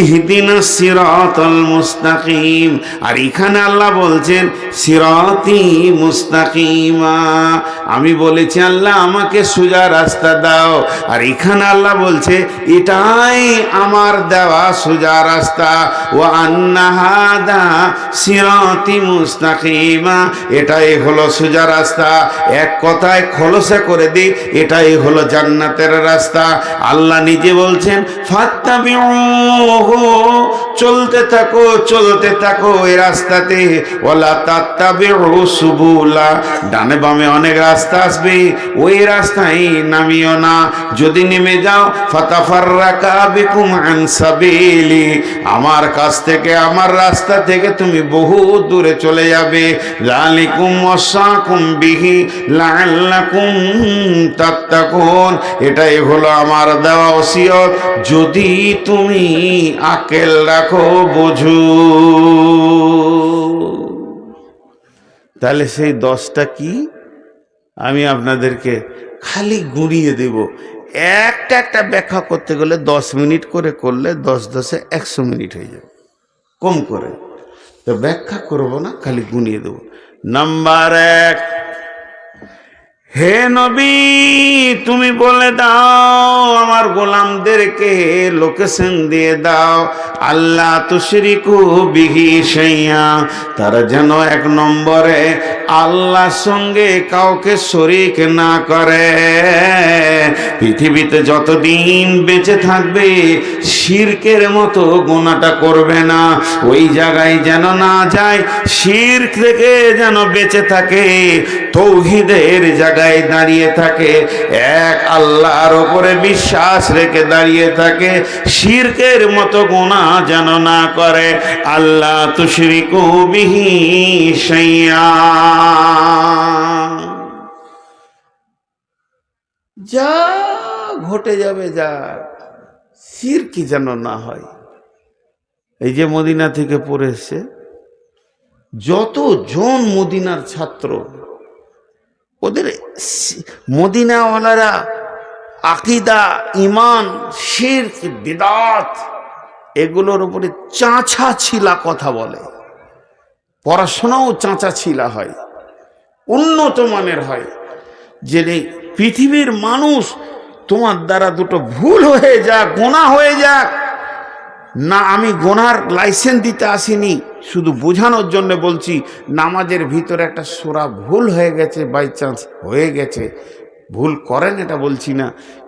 ইহদিনাস সিরাতাল মুস্তাকিম, আর এখানে আল্লাহ বলছেন সিরাতি মুস্তাকিমা। আমি বলেছি আল্লাহ আমাকে সোজা রাস্তা দাও, আর এখানে আল্লাহ বলছে এটাই আমার দেওয়া সোজা রাস্তা। ওয়া আন্না হাযা সিরাতি মুস্তাকিমা, এটাই হলো সোজা রাস্তা। এক কথায় খোলসা করে দিই, এটাই হলো জান্নাতের রাস্তা। আল্লাহ নিজে বলছেন ফাত্তাবিউহু, চলতে থাকো এই রাস্তাতে। ওয়ালা তাত্তাবিউ সুবুলা, ডানে বামে অনেক রাস্তা আসবে, ওই রাস্তায় নামিও না। যদি নেমে যাও ফাতাফাররাকা বিকুম আন সাবিলি, আমার কাছ থেকে আমার রাস্তা থেকে তুমি বহু দূরে চলে যাবে। যালিকুম ওয়াসাকুম বিহি লাআল্লাকুম তাত্তাকুন, এটাই হলো আমার দেওয়া ওসিয়ত, যদি তুমি আকেল রাখো, বুঝো। তাহলে সেই 10টা কি আমি আপনাদেরকে খালি গুঁড়িয়ে দেব। একটা ব্যাখ্যা করতে গেলে 10 মিনিট করে করলে 10 10 100 মিনিট হয়ে যাবে, কম করে। তো ব্যাখ্যা করব না, খালি গুনিয়ে দেব। নাম্বার 1, হে নবী তুমি বলে দাও আমার গোলামদেরকে, লোকেশন দিয়ে দাও, আল্লাহ তুশরিকু বিহি শাইআ, তারা যেন 1 নম্বরে আল্লাহর সঙ্গে কাউকে শরীক না করে। পৃথিবীতে যতদিন বেঁচে থাকবে শিরকের মতো গুনাহটা করবে না, ওই জায়গায় যেন না যায়। শিরক থেকে যেন বেঁচে থাকে, তৌহিদের জায়গায় দাঁড়িয়ে থাকে, এক আল্লাহর উপরে বিশ্বাস রেখে দাঁড়িয়ে থাকে, শিরকের মতো গুনাহ যেন না করে। আল্লাহ তুশরিকু বিহি শাইআ, যা ঘটে যাবে যা, শিরকি যেন না হয়। এই যে মদিনা থেকে পড়ে এসছে যতজন মদিনার ছাত্র, ওদের মদিনাওয়ালারা আকিদা, ইমান, শিরক, বিদআত এগুলোর উপরে চাঁচা ছিলা কথা বলে। পড়াশোনাও চাঁচা ছিলা হয়, উন্নত মানের হয়। যে পৃথিবীর মানুষ তোমার দ্বারা দুটো ভুল হয়ে যাক, গোনা হয়ে যাক না, আমি গোনার লাইসেন্স দিতে আসিনি, শুধু বোঝানোর জন্য বলছি। নামাজের ভিতরে একটা সূরা ভুল হয়ে গেছে, বাই চান্স হয়ে গেছে, ভুল করেন এটা বলছি না,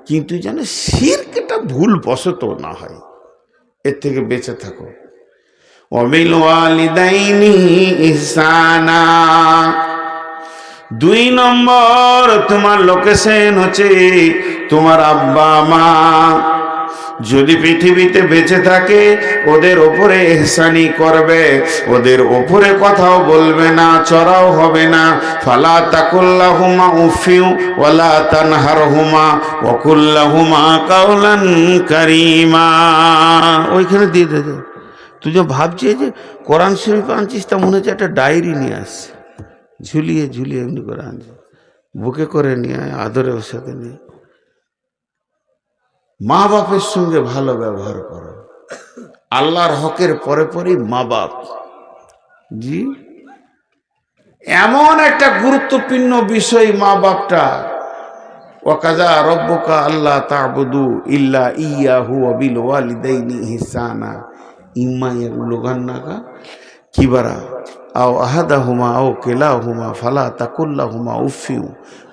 কিন্তু যেন শিরকটা ভুল বশত না হয়, এর থেকে বেঁচে থাকো। ওয়াবিল ওয়ালিদাইনি ইহসানা, 2 নম্বর তোমার লোকেশন হচ্ছে তোমার আব্বা মা। যদি পৃথিবীতে বেঁচে থাকে ওদের ওপরে ইহসানি করবে, ওদের ওপরে কথাও বলবে না, চড়াও হবে না। ফালা তাকুল্লাহুমা উফিউ ওয়ালা তানহারহুমা ওয়া কুল্লাহুমা কাওলান কারীমা। ওইখানে দিয়ে দে। তুই যে ভাবছিস যে কোরআন শরীফ আনছিস, তা মনে হচ্ছে একটা ডায়েরি নিয়ে আসছে, ঝুলিয়ে ঝুলিয়ে এমনি করে আনছে, বুকে করে নিয়ে আদরে ওর সাথে নিয়ে। মা বাপের সঙ্গে ভালো ব্যবহার করো, আল্লাহর হকের পরে পরেই মা বাপ। জি, এমন একটা গুরুত্বপূর্ণ বিষয় মা বাপটা। ওয়াকাযা রব্বুকা আল্লা তা'বুদু ইল্লা ইয়াহু ওয়া বিল ওয়ালিদাইনি ইহসানা ইম্মা ইয়াবলুগান্নাকা কিবারা আও আহাদাহুমা আও কিলাহুমা ফালা তাকুল লাহুমা উফফিন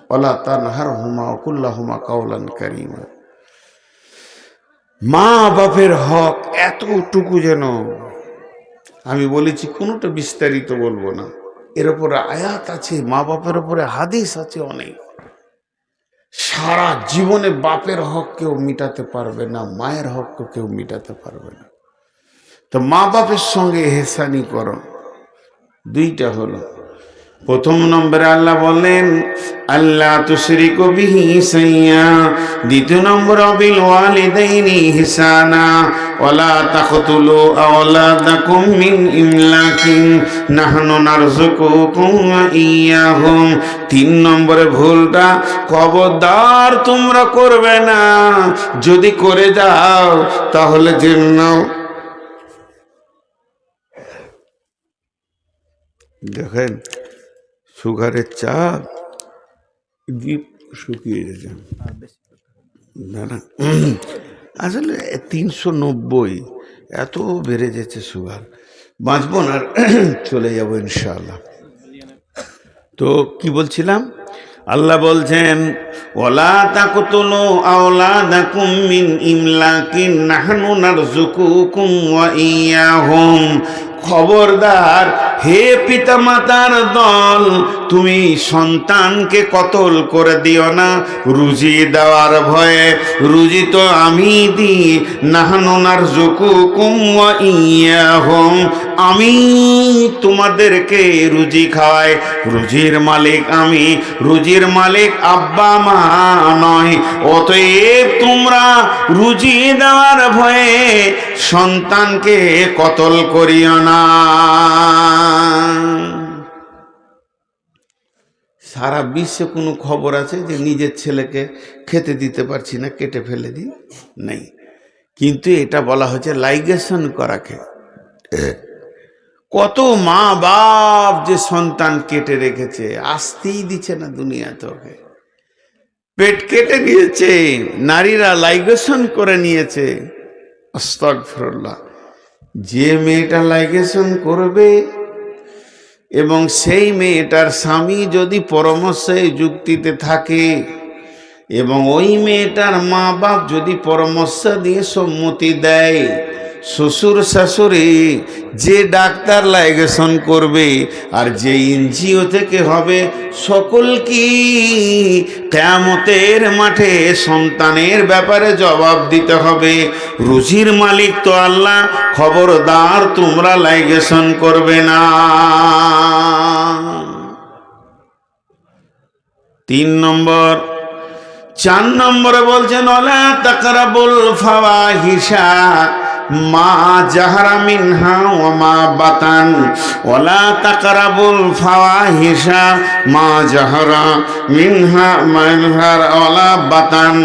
ওয়ালা তানহারহুমা ওয়া কুল লাহুমা কাওলান কারীমা। মা বাপের হক এতটুকু, যেন আমি বলেছি কোনোটা বিস্তারিত বলবো না, এর উপরে আয়াত আছে, মা বাপের উপরে হাদিস আছে অনেক। সারা জীবনে বাপের হক কেউ মিটাতে পারবে না, মায়ের হক কেউ মিটাতে পারবে না। তো মা বাপের সঙ্গে এহসানি করো। দুইটা হলো, প্রথম নম্বরে আল্লাহ বললেন আল্লাহ তুশরিকু বিহি শাইয়্যা, দ্বিতীয় নম্বর বিল ওয়ালিদাইনি ইহসানা ওয়ালা তাকতুলু আওলাদাকুম মিন ইমলাকিন নাহনু নারযুকুকুম ওয়া ইয়্যাহুম। তিন নম্বরে ভুলটা খবরদার তোমরা করবে না, যদি করে যাও তাহলে জেনে নাও। দেখেন সুগারের চাপ ডিপ শুকিয়ে গেছে, না না আসলে 390 এত বেড়ে যাচ্ছে সুগার, বাঁচবো না, চলে যাবো ইনশাআল্লাহ। তো কি বলছিলাম, আল্লাহ বলছেন ওয়ালা তাকতুলু আওলাদাকুম মিন ইমলাকিন নাহনু নারযুকুকুম ওয়া ইয়্যাহুম। খবরদার হে পিতামাতার দল, তুমি সন্তানকে কতল করে দিও না রুজি দেওয়ার ভয়ে। রুজি তো আমি দিই, নাহনু নারযুকুকুম ওয়া ইয়্যাহুম, আমি তোমাদেরকে রুজি খাওয়াই, রুজির মালিক আমি, রুজির মালিক আব্বা মা নয়। অতএব তোমরা রুজি দেওয়ার ভয়ে সন্তানকে কতল করিও না। সারা বিশ্বে কোনো খবর আছে যে নিজের ছেলেকে খেতে দিতে পারছি না, কেটে ফেলে দিই? নেই। কিন্তু এটা বলা হচ্ছে লাইগেশন করাকে। কত মা বাপ যে সন্তান কেটে রেখেছে, আসতেই দিচ্ছে না দুনিয়াতে, ওকে পেট কেটে নিয়েছে, নারীরা লাইগেশন করে নিয়েছে। আস্তাগফিরুল্লাহ। যে মেয়েটা লাইগেশন করবে এবং সেই মেয়েটার স্বামী যদি পরামর্শে যুক্তিতে থাকে এবং ওই মেয়েটার মা বাপ যদি পরামর্শ দিয়ে সম্মতি দেয়, শ্বশুর শাশুড়ি যে ডাক্তার লাইগেশন করবে আর যে এনজিও থেকে হবে, সকল কি কিয়ামতের মাঠে সন্তানের ব্যাপারে জবাব দিতে হবে। রুজির মালিক তো আল্লাহ, খবরদার তোমরা লাইগেশন করবে না। 3 নম্বর। 4 নম্বরে বলছেন ওয়ালা তাকরাবুল ফাওয়াহিশা মা জাহারা মিনহা ওয়া মা বাতান। ওয়ালা তাকরাবুল ফাওয়াহিশা মা জাহারা মিনহা ওয়ালা বাতান।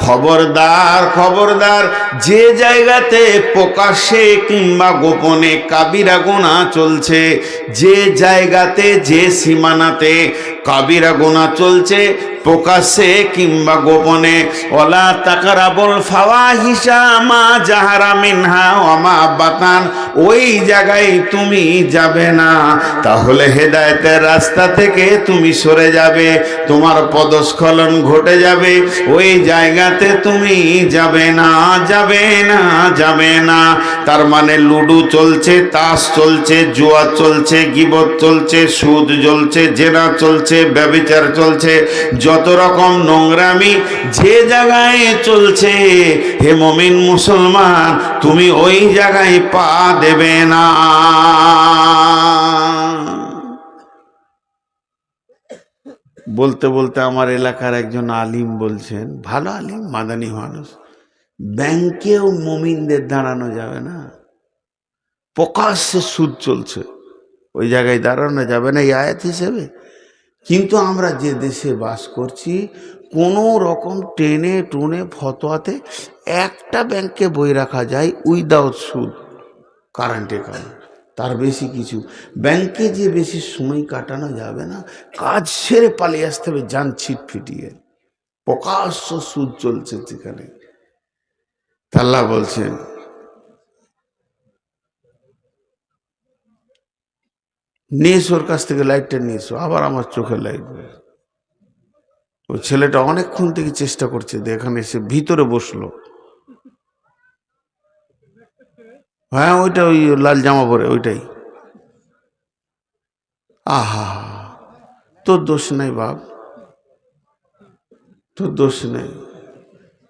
খবরদার খবরদার, যে জায়গাতে প্রকাশ্যে কিংবা গোপনে কাবিরা গুনাহ চলছে, যে জায়গাতে যে সীমানাতে কাবিরা গুনাহ চলছে প্রকাশ্যে কিংবা গোপনে, ওয়ালা তাকরাবুল ফাওয়াহিশা মা জাহারা মিনহা ওয়া মা বাতান, ওই জায়গায় তুমি যাবে না। তাহলে হেদায়েতের রাস্তা থেকে তুমি সরে যাবে, তোমার পদস্খলন ঘটে যাবে, ওই জায়গাতে তুমি যাবে না, যাবে না, যাবে না। তার মানে লুডু চলছে, তাস চলছে, জুয়া চলছে, গীবত চলছে, সুদ চলছে, জেনা চলছে, ব্যভিচার চলছে, যত রকম নোংরামি যে জায়গায় চলছে, হে মুমিন মুসলমান, তুমি ওই জায়গায় পা দেবে না। বলতে বলতে আমার এলাকার একজন আলিম বলছেন, ভালো আলিম, মাদানী মানুষ, ব্যাংকেও মুমিনদের দাঁড়ানো যাবে না, প্রকাশ্যে সুদ চলছে, ওই জায়গায় দাঁড়ানো যাবে না, এই আয়াত হিসেবে। কিন্তু আমরা যে দেশে বাস করছি, কোনো রকম টেনে টুনে ফতোয়াতে একটা ব্যাংকে বই রাখা যায় উইদাউট সুদ, কারেন্ট অ্যাকাউন্ট, তার বেশি কিছু। ব্যাংকে যে বেশি সময় কাটানো যাবে না, কাজ সেরে পালিয়ে আসতে হবে যান ছিটফিটিয়ে। প্রকাশ্য সুদ চলছে সেখানে। আল্লাহ বলছেন নিয়ে এসো, ওর কাছ থেকে লাইটটা নিয়ে এসো। আবার আমার চোখে লাইট। ওই ছেলেটা অনেকক্ষণ থেকে চেষ্টা করছে, এখানে এসে ভিতরে বসলো। হ্যাঁ ওইটা, ওই লাল জামা পরে ওইটাই। আহা, তোর দোষ নাই বাপ, তোর দোষ নেই।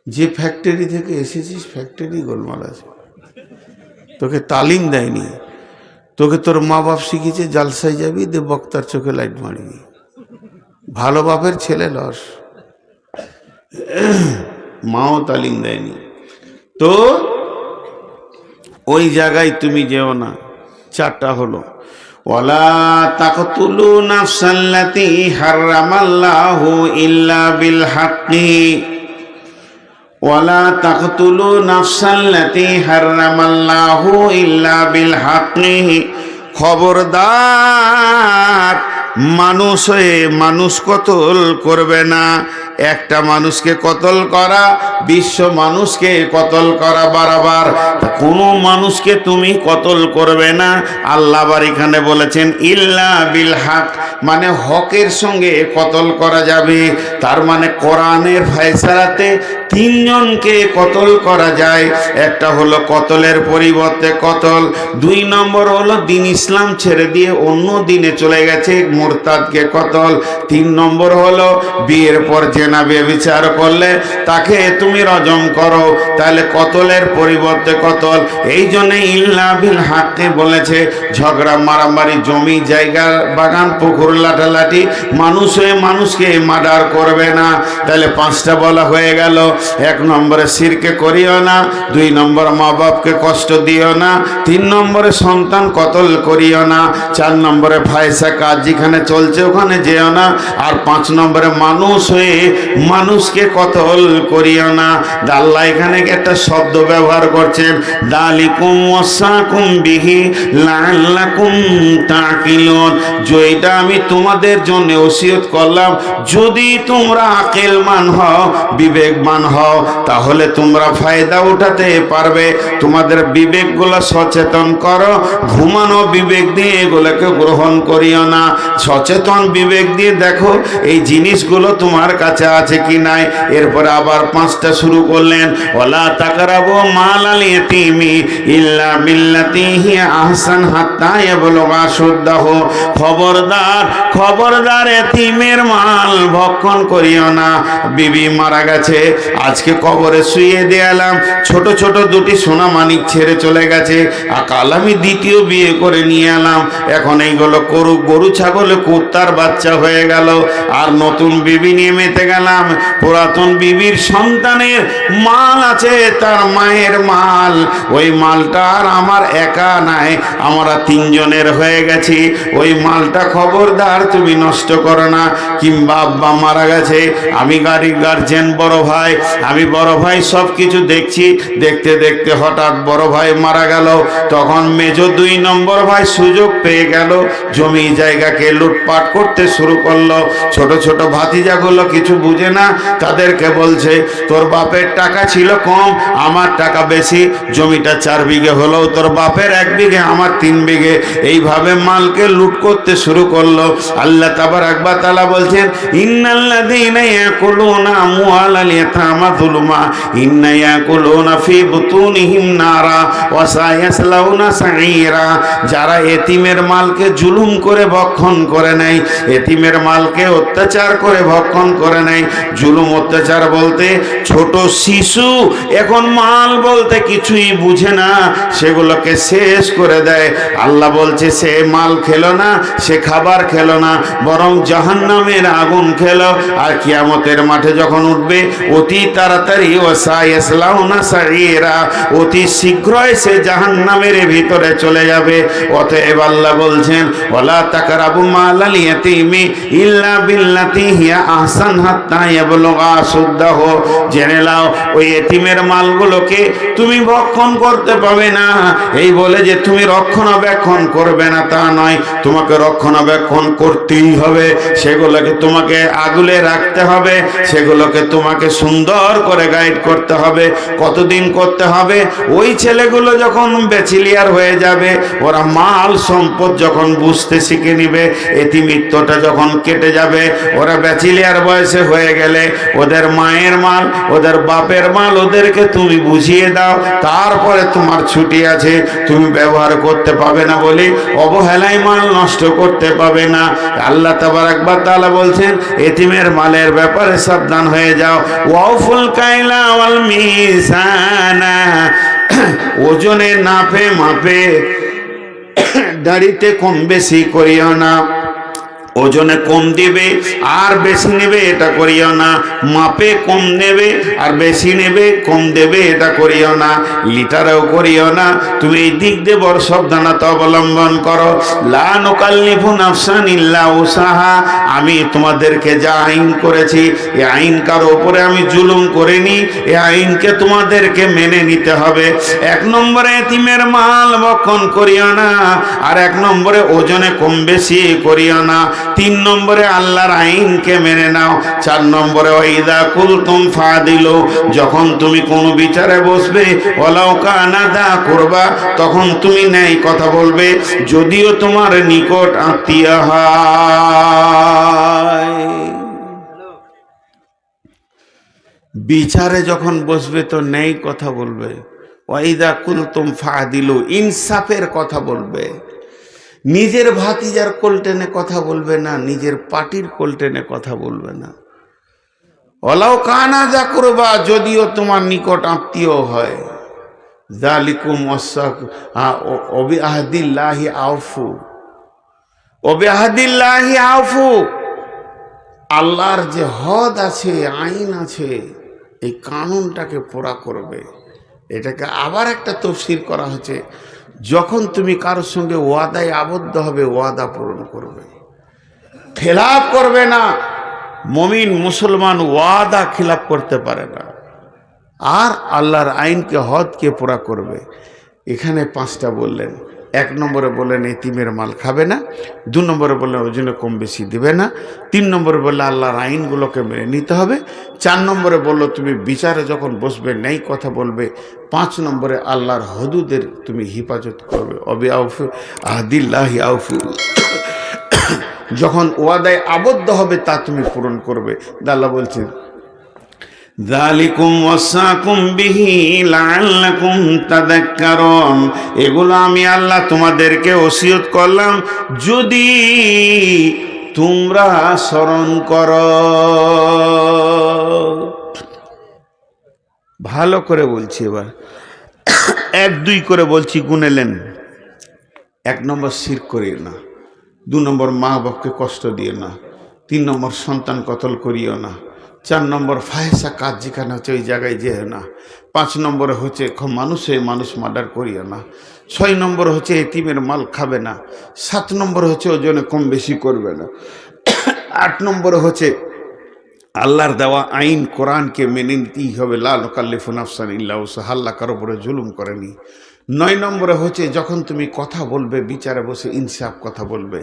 যে ফ্যাক্টরি থেকে এসেছিস ফ্যাক্টরি গোলমাল আছে, তোকে তালিম দেয়নি। তোকে তোর মা বাপ শিখিয়েছে জালসায় যাবি দে বক্তার চোখে লাইট মারবি। ভালো বাপের ছেলে লস, মাও তালিম দেয়নি। তো ওই জায়গায় তুমি যেও না। চারটা হলো, ওয়ালা তাকতুলু নাফসাল্লাতী হারামাল্লাহু ইল্লা বিল হাক্কি, ওয়ালা তাকতুলু নাফসাল্লাতী হারামাল্লাহু ইল্লা বিল হাক্কি। খবরদার, মানুষ হয়ে মানুষ কতল করবে না। একটা মানুষকে কতল করা বিশ্ব মানুষকে কতল করা বরাবর। কোনো মানুষকে তুমি কতল করবে না। আল্লাহ আবার এখানে বলেছেন ইল্লা বিল হক, মানে হকের সঙ্গে কতল করা যাবে। তার মানে কোরআনের ফয়সালাতে তিনজনকে কতল করা যায়। একটা হলো কতলের পরিবর্তে কতল, দুই নম্বর হলো দিন ইসলাম ছেড়ে দিয়ে অন্য দিনে চলে গেছে মুরতাদকে কতল, তিন নম্বর হলো বিয়ের পর জেনা ব্যভিচার করলে তাকে তুমি রজম করো। তাহলে কতলের পরিবর্তে কতল। এই জন্য ইল্লা বিল হাক্কি বলেছে। ঝগড়া মারামারি, জমি জায়গা বাগান পুকুর লাঠালাঠি, মানুষ হয়ে মানুষকে মার্ডার করবে না। তাহলে পাঁচটা বলা হয়ে গেল। এক নম্বরে শিরকে করিও না, দুই নম্বর মা বাপকে কষ্ট দিও না, তিন নম্বরে সন্তান কতল করিও না, চার নম্বরে ফায়সা কাজ যেখানে চলছে ওখানে যেও না, আর পাঁচ নম্বরে মানুষ হয়ে মানুষকে কতল করিও না। আল্লাহ এখানে একটা শব্দ ব্যবহার করছেন, দালিকুম ওয়াসাকুম বিহি লাআল্লাকুম তাকিলুন। যেটা আমি তোমাদের জন্য ওসিয়ত করলাম, যদি তোমরা আকলমান হও, বিবেকবান হও, তাহলে তোমরা ফায়দা উঠাতে পারবে। তোমাদের বিবেকগুলো সচেতন করো। ঘুমানো বিবেক দিয়ে এগুলোকে গ্রহণ করিও না। সচেতন বিবেক দিয়ে দেখো এই জিনিসগুলো তোমার কাছে আছে কি নাই। এরপরে আবার পাঁচটা শুরু করলেন, ওয়ালা তাকরাবু মালাল ইয়াতীমি ইল্লা বিল্লাতী হিয়া আহসান হাত্তা ইয়াবলুগা আশুদ্দাহু। খবরদার, খবরদার, এতিমের মাল ভক্ষণ করিও না। বিবি মারা গেছে, আজকে কবরে শুয়ে দিলাম, ছোট ছোট দুটি সোনা মানিক ছেড়ে চলে গেছে, কাল আমি দ্বিতীয় বিয়ে করে নিয়ে এলাম, এখন এইগুলো করুক, গরু ছাগলে কুত্তার বাচ্চা হয়ে গেল, আর নতুন বিবি নিয়ে মেতে গেলাম। পুরাতন বিবির সন্তানের মাল আছে, তার মায়ের মাল, ওই মালটা আর আমার একা নাই, আমরা তিনজনের হয়ে গেছি। ওই মালটা খবরদার তুমি নষ্ট করো না। কিংবা আব্বা মারা গেছে, আমি গাড়ির গার্জেন, বড় ভাই, আমি বড় ভাই সব কিছু দেখছি, দেখতে দেখতে হঠাৎ বড় ভাই মারা গেল। তখন মেজো দুই নম্বর ভাই সুযোগ পেয়ে গেল, জমি জায়গাকে লুটপাট করতে শুরু করলো। ছোট ছোট ভাতিজাগুলো কিছু বুঝে না, তাদেরকে বলছে তোর বাপের টাকা ছিল কম, আমার টাকা বেশি, জমিটা 4 বিঘে হলেও তোর বাপের 1 বিঘে, আমার 3 বিঘে। এইভাবে মালকে লুট করতে শুরু করলো। আল্লাহ তাবারাক ওয়া তাআলা বলছেন, ইন্নাল্লাযীনা ইয়াকুলুনা আমওয়ালাল ইয়াতামা যুলমা ইন্না ইয়াকুলুনা ফি বুতুনিহিম নারা ওয়া সায়াসলাউনা সাঈরা। যারা এতিমের মালকে জুলুম করে ভক্ষণ করে নেয়, এতিমের মালকে অত্যাচার করে ভক্ষণ করে নেয়। জুলুম অত্যাচার বলতে ছোট শিশু এখন মাল বলতে কিছুই বুঝে না, সেগুলোকে শেষ করে দেয়। আল্লাহ বলছে সে মাল খেলো না, সে খাবার খেলো না, বরং জাহান্নামের আগুন খেলো। আর কিয়ামতের মাঠে যখন উঠবে অতি তাড়াতাড়ি ওয়াসায়াসলাউনা সাঈরা, অতি শীঘ্রই সে জাহান্নামের ভিতরে চলে যাবে। অতএব আল্লাহ বলছেন, ওয়ালা তাকরাবু মালাল ইয়াতীমি ইল্লা বিল্লাতী হিয়া আহসান হাত্তা ইয়াবলুগা আশুদ্দাহু, জেনে নাও ওই এতিমের মালগুলোকে তুমি ভক্ষণ করতে পাবে না। এই বলে যে তুমি রক্ষণাবেক্ষণ করবে না তা নয়, তোমাকে রক্ষণাবেক্ষণ করতেই হবে, সেগুলোকে তোমাকে আগলে রাখতে হবে, সেগুলোকে তোমাকে সুন্দর করে গাইড করতে হবে। কতদিন করতে হবে? ওই ছেলেগুলো যখন ব্যাচেলিয়ার হয়ে যাবে, ওরা মাল সম্পদ যখন বুঝতে শিখে নিবে, এতিমিত্বটা যখন কেটে যাবে, ওরা ব্যাচেলিয়ার বয়সে হয়ে গেলে ওদের মায়ের মাল, ওদের বাপের মাল ওদেরকে তুমি বুঝিয়ে দাও, তারপরে তোমার ছুটি আছে, তুমি ব্যবহার করতে পাবে না বলে অবহেলায় মাল নষ্ট করতে পাবে না। আল্লাহ তাবারক ওয়া তাআলা বলছেন এতিমের মালের ব্যাপারে সাবধান হয়ে যাও। ওয়াউফুল কাইলা ওয়াল মিজানা, ওজনে নাপে মাপে দাড়িতে কম বেশি করিও না। ওজনে কম দিবে আর বেশি নেবে এটা করিও না, মাপে কম নেবে আর বেশি নেবে কম দেবে এটা করিও না, লিটারেও করিও না। তুমি এই দিক দিয়ে বড় সাবধানতা অবলম্বন করো। লা নুকাল্লিফু নাফসান ইল্লা উসাহা, আমি তোমাদেরকে যা আইন করেছি এই আইন কারো উপরে আমি জুলুম করিনি, এই আইনকে তোমাদেরকে মেনে নিতে হবে। এক নম্বরে এতিমের মাল ভক্ষণ করিও না, আর এক নম্বরে ওজনে কম বেশি করিও না, তিন নম্বরে আল্লাহর আইনকে মেনে নাও, চার নম্বরে ওয়াইদা কুলতুম ফাদিলু, যখন তুমি কোনো বিচারে বসবে ওয়ালাউ কানা দা কুরবা, তখন তুমি ন্যায় কথা বলবে যদিও তোমার নিকট আত্মীয় হয়। বিচারে যখন বসবে তো ন্যায় কথা বলবে, ওয়াইদা কুলতুম ফাদিলু, ইনসাফের কথা বলবে। নিজের ভাতিজার কোল টেনে কথা বলবে না, নিজের পার্টির কোল টেনে কথা বলবে না। ওয়ালাউ কানা যা করবা, যদিও তোমার নিকট আত্মীয় হয়। যালিকুম ওবিআহদিল্লাহি আউফু, ওবিআহদিল্লাহি আউফু, আল্লাহর যে হদ আছে, আইন আছে, এই কানুনটাকে পুরা করবে। এটাকে আবার একটা তফসির করা হচ্ছে, যখন তুমি কারোর সঙ্গে ওয়াদায় আবদ্ধ হবে ওয়াদা পূরণ করবে, খেলাপ করবে না। মুমিন মুসলমান ওয়াদা খিলাপ করতে পারে না, আর আল্লাহর আইনকে হদকে পুরা করবে। এখানে পাঁচটা বললেন। এক নম্বরে বললেন এতিমের মাল খাবে না, দু নম্বরে বললেন ওজনে কম বেশি দিবে না, তিন নম্বরে বললে আল্লাহর আইনগুলোকে মেনে নিতে হবে, চার নম্বরে বললো তুমি বিচারে যখন বসবে ন্যায় কথা বলবে, পাঁচ নম্বরে আল্লাহর হদুদের তুমি হিফাজত করবে। অবি আউফু আহদিল্লাহি আউফু, যখন ওয়াদায় আবদ্ধ হবে তা তুমি পূরণ করবে। আল্লাহ বলছেন যালিকুম ওয়াসাকুম বিহি লাআল্লাকুম তাযাক্কারুন, এগুলো আমি আল্লাহ তোমাদেরকে ওসিয়ত করলাম যদি তোমরা স্মরণ করো। ভালো করে বলছি, এবার এক দুই করে বলছি, গুনেলেন। এক নম্বর শিরক করিও না, দু নম্বর মা বাপকে কষ্ট দিও না, তিন নম্বর সন্তান কতল করিও না, চার নম্বর ফাহেসা কাজ যেখানে হচ্ছে ওই জায়গায় যেও না, পাঁচ নম্বরে হচ্ছে মানুষ মার্ডার করিও না, ছয় নম্বর হচ্ছে এতিমের মাল খাবে না, সাত নম্বর হচ্ছে ওজনে কম বেশি করবে না, আট নম্বরে হচ্ছে আল্লাহর দেওয়া আইন কোরআনকে মেনে নিতেই হবে। লা নুকাল্লিফু নাফসান ইল্লা উসাহা, আল্লাহ কারো উপরে জুলুম করেনি। নয় নম্বরে হচ্ছে যখন তুমি কথা বলবে বিচারে বসে ইনসাফ কথা বলবে।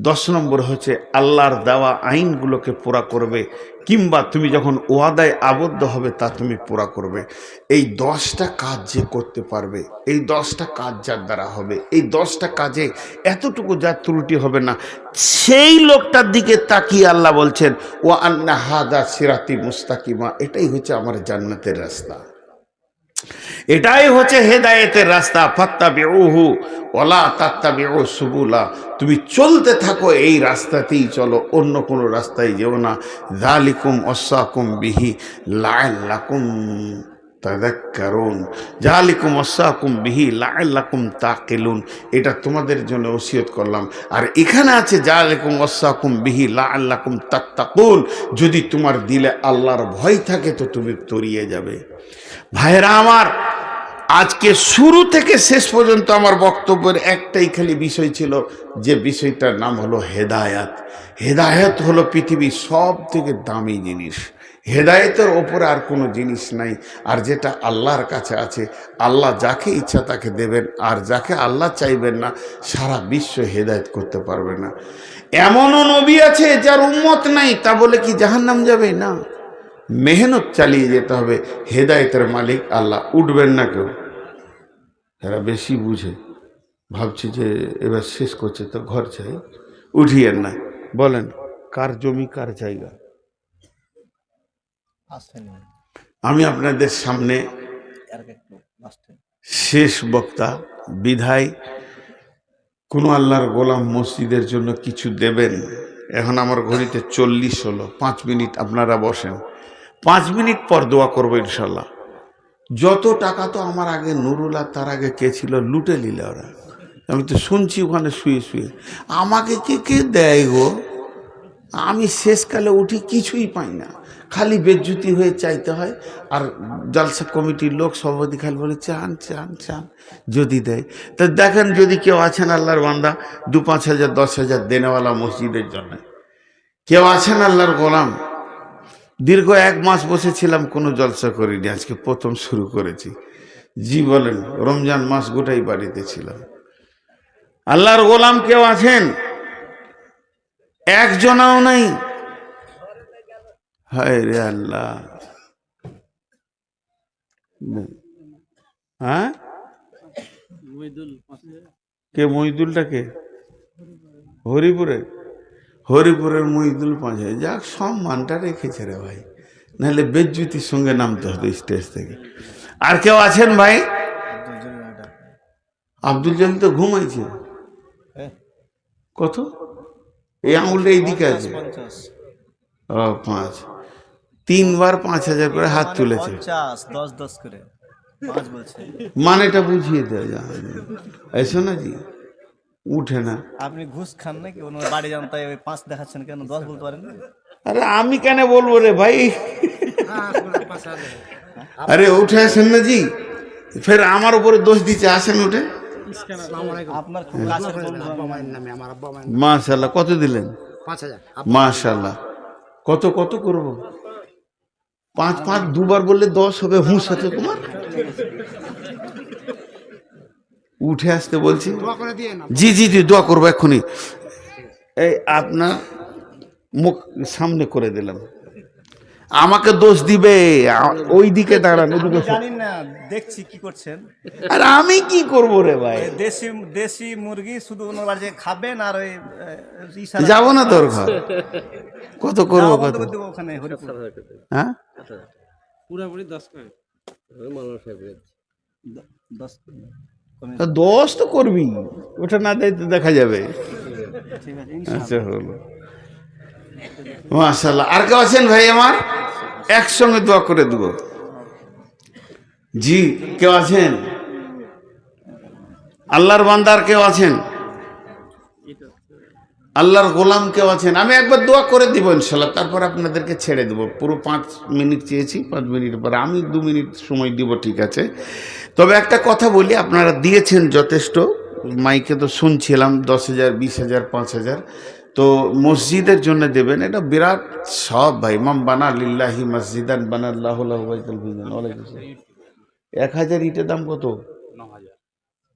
দশ নম্বর হচ্ছে আল্লাহর দেওয়া আইনগুলোকে পুরা করবে, কিংবা তুমি যখন ওয়াদায় আবদ্ধ হবে তা তুমি পুরা করবে। এই 10টা কাজ যে করতে পারবে, এই 10টা কাজ যার দ্বারা হবে, এই 10টা কাজে এতটুকু যার ত্রুটি হবে না, সেই লোকটার দিকে তাকিয়ে আল্লাহ বলছেন ওয়া আন্না হাদা সিরাতি মুস্তাকিমা, এটাই হচ্ছে আমার জান্নাতের রাস্তা, এটাই হচ্ছে হেদায়েতের রাস্তা। ফাত্তাবিউহু ওয়ালা তাত্তাবিউ সুবুলা, তুমি চলতে থাকো এই রাস্তাতেই চলো, অন্য কোনো রাস্তায় যেও না। যালিকুম ওয়াসাকুম বিহি লাআল্লাকুম তাযাক্কারুন, যালিকুম ওয়াসাকুম বিহি লাআল্লাকুম তাকিলুন, এটা তোমাদের জন্য ওসিয়ত করলাম। আর এখানে আছে যালিকুম ওয়াসাকুম বিহি লাআল্লাকুম তাত্তাকুন, যদি তোমার দিলে আল্লাহর ভয় থাকে তো তুমি তরিয়ে যাবে। ভাইরা আমার, আজকে শুরু থেকে শেষ পর্যন্ত আমার বক্তব্যের একটাই খালি বিষয় ছিল, যে বিষয়টার নাম হলো হেদায়াত। হেদায়াত হলো পৃথিবীর সব থেকে দামি জিনিস। হেদায়েতের ওপরে আর কোনো জিনিস নাই। আর যেটা আল্লাহর কাছে আছে, আল্লাহ যাকে ইচ্ছা তাকে দেবেন, আর যাকে আল্লাহ চাইবেন না সারা বিশ্ব হেদায়েত করতে পারবে না। এমনও নবী আছে যার উম্মত নাই, তা বলে কি জাহান্নাম যাবে? না, মেহনত চালিয়ে যেতে হবে। হেদায়েতের মালিক আল্লাহ, উঠবেন না কেউ। এরা বেশি বুঝে, ভাবছি যে এবার শেষ করছে তো ঘর চাই, উঠিয়েন না। বলেন কার জমি কার জায়গা? আমি আপনাদের সামনে শেষ বক্তা, বিধায় কোনো আল্লাহর গোলাম মসজিদের জন্য কিছু দেবেন। এখন আমার ঘড়িতে 40 হলো, 5 মিনিট আপনারা বসেন, 5 মিনিট পর দোয়া করবো ইনশাল্লাহ। যত টাকা তো আমার আগে নুরুল্লাহ, তার আগে কে ছিল, লুটে নিলে ওরা। আমি তো শুনছি ওখানে শুয়ে শুয়ে। আমাকে কে কে দেয় গো? আমি শেষকালে উঠি কিছুই পাই না, খালি বেজ্জুতি হয়ে চাইতে হয়। আর জলসা কমিটির লোক সভাপতি খালি বলে চান চান চান, যদি দেয় তা দেখেন। যদি কেউ আছেন আল্লাহর বান্দা 2-5 হাজার 10 হাজার দেনেওয়ালা মসজিদের জন্য, কেউ আছেন আল্লাহর গোলাম? দীর্ঘ 1 মাস বসেছিলাম, কোনো জলসা করিনি, আজকে প্রথম শুরু করেছি। জি বলেন, রমজান মাস গোটাই বাড়িতে ছিলাম। আল্লাহর গোলাম কেউ আছেন? একজনাও নাই। হায় রে আল্লাহ। হ্যাঁ, মহিদুল 5,000 কে মহিদুলটা? কে? হরিপুরের? হরিপুরের মহিদুল 5,000। যাক, সম্মানটা রেখেছে রে ভাই, নাহলে বেজ্জুতির সঙ্গে নামতে হতো স্টেজ থেকে। আর কেউ আছেন ভাই? আব্দুল জলিল তো ঘুমাইছে। কত? এই আঙুলটা এইদিকে আছে। ও 5, 3 বার 5,000 করে হাত তুলেছে। 10 করে 5 বলছে। মানেটা বুঝিয়ে দেওয়া যায়। এসো না জি, উঠে না। আপনি ঘুষ খান নাকি? ওনার বাড়ি যান, তাই ওই 5 দেখাচ্ছেন কেন? 10 বলতে পারেন না? আরে আমি কেন বলবো রে ভাই? আরে উঠে আসেন না জি, ফের আমার উপরে দোষ দিচ্ছে। আসেন উঠে। আপনার খুব কাছের বন্ধু। মাশাআল্লাহ। কত দিলেন? 5,000। মাশাআল্লাহ। কত কত করব? 5 দুবার বললে 10 হবে। হুঁশ আছে তোমার? উঠে আসতে বলছি। জি জি জি, দোয়া করবো এক্ষুনি। এই আপনার মুখ সামনে করে দিলাম, আমাকে দোষ দিবে। ওই দিকে দাঁড়ান, ওদিকে। জানি না, দেখছি কি করছেন। আর আমি কি করব রে ভাই? দেশি মুরগি শুধু ওনার বাড়িতে খাবেন, আর ওই যাবো না তোর ঘর। কত করবো? কত দেবো ওখানে হরিপুর? হ্যাঁ, পুরাপুরি 10 করে। 10 তো করবি, ওটা না দেয় তো দেখা যাবে। ঠিক আছে, আচ্ছা হলো, মাশাআল্লাহ। আর কেউ আছেন ভাই আমার? একসঙ্গে দোয়া করে দেব। জি, কেউ আছেন? আল্লাহর বান্দার কেউ আছেন? আল্লাহর গোলাম কেউ আছেন? আমি একবার দোয়া করে দিব ইনশাল্লাহ, তারপর আপনাদেরকে ছেড়ে দেবো। পুরো 5 মিনিট চেয়েছি, 5 মিনিট পরে আমি 2 মিনিট সময় দিব, ঠিক আছে? তবে একটা কথা বলি, আপনারা দিয়েছেন যথেষ্ট, মাইকে তো শুনছিলাম 10,000 20,000 5,000, তো মসজিদের জন্য দেবেন, এটা বিরাট সব ভাই। মাম বানা লিল্লাহি মসজিদান বানাল্লাহু লাহু বাইতুল ফিজান। 1,000 ইটের দাম কত? 9,000।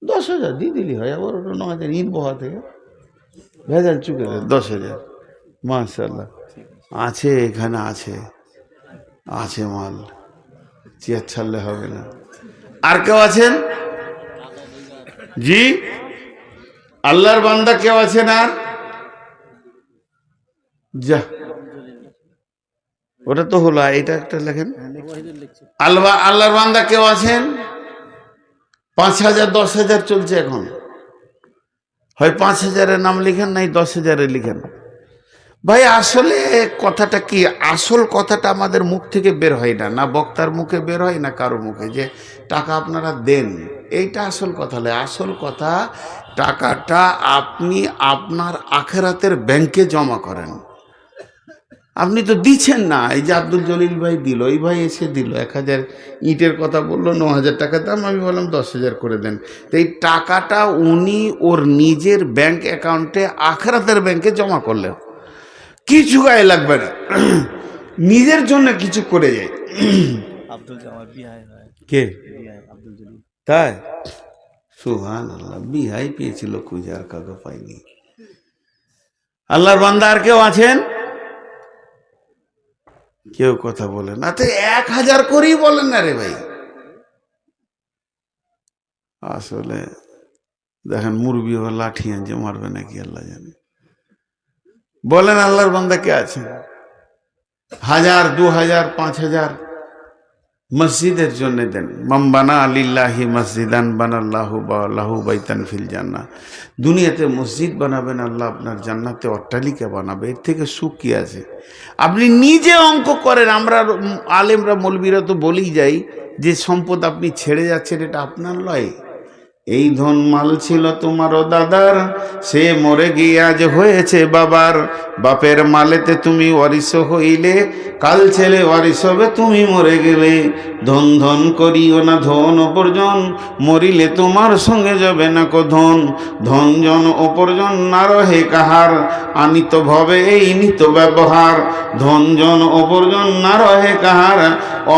10,000 দিয়ে দিলি হয়, আবার ওটা 9,000 ইট বহা থেকে ভেজাল চুকে 10,000। মাশাআল্লাহ। আছে, এখানে আছে, আছে মাল, চেয়ার ছাড়লে হবে না। আর কেউ আছেন? জি, আল্লাহর বান্দা কেউ আছেন? আর যা, ওটা তো হলো, এটা একটা লেখেন। আল্লাহর বান্দা কেউ আছেন? 5,000 10,000 চলছে এখন, হয় 5,000-এর নাম লিখেন, নাই 10,000-এ লিখেন। ভাই আসলে কথাটা কি? আসল কথাটা আমাদের মুখ থেকে বের হয় না, না বক্তার মুখে বের হয়, না কারো মুখে, যে টাকা আপনারা দেন, এইটা আসল কথা নয়। আসল কথা, টাকাটা আপনি আপনার আখিরাতের ব্যাংকে জমা করেন। আপনি তো দিচ্ছেন না। এই যে আব্দুল জলিল ভাই দিল, এই ভাই এসে দিল 1000 ইটের কথা বললো, 9000 টাকা দাম, আমি বললাম 10,000 করে দেন। তো এই টাকাটা উনি ওর নিজের ব্যাংক অ্যাকাউন্টে আখরাতের ব্যাংকে জমা করলেন, কিছু গায়ে লাগবে না, নিজের জন্য কিছু করে যায়। আব্দুল আমার বিহাই হয়, কে বিহাই আব্দুল জলিল। তাই? সুবহানাল্লাহ, বিহাই পেয়েছিল খুঁজে, আর কাউকে পাইনি। আল্লাহর বান্দা আর কেউ আছেন? কেউ কথা বলেন না তো, 1000 করেই বলেন না রে ভাই। আসলে দেখেন মুরবি ও লাঠি আনছে, মারবে নাকি আল্লাহ জানে। বলেন আল্লাহর বান্দা কে আছেন? 1000, 2000, 5000 মসজিদের জন্য দেন। মামবানা আলিল্লাহি মসজিদান বানাল্লাহু লাহু বাইতান ফিল জান্নাহ। দুনিয়াতে মসজিদ বানাবেন, আল্লাহ আপনার জান্নাতে অট্টালিকা বানাবে, এর থেকে সুখ কি আছে? আপনি নিজে অঙ্ক করেন। আমরা আলেমরা মৌলবীরা তো বলেই যাই যে সম্পদ আপনি ছেড়ে যাচ্ছেন, এটা আপনার লয়। এই ধন মাল ছিল তোমারও দাদার, সে মরে গিয়ে আজ হয়েছে বাবার। বাপের মালেতে তুমি ওয়ারিশ হইলে, কাল ছেলে ওয়ারিশ হবে তুমি মরে গেলে। ধন ধন করিও না ধন অপরজন, মরিলে তোমার সঙ্গে যাবে না কো ধন। ধন জন অপরজন না রহে কাহার, আনিত ভবে এই নিত ব্যবহার। ধন জন অপরজন না রহে কাহার,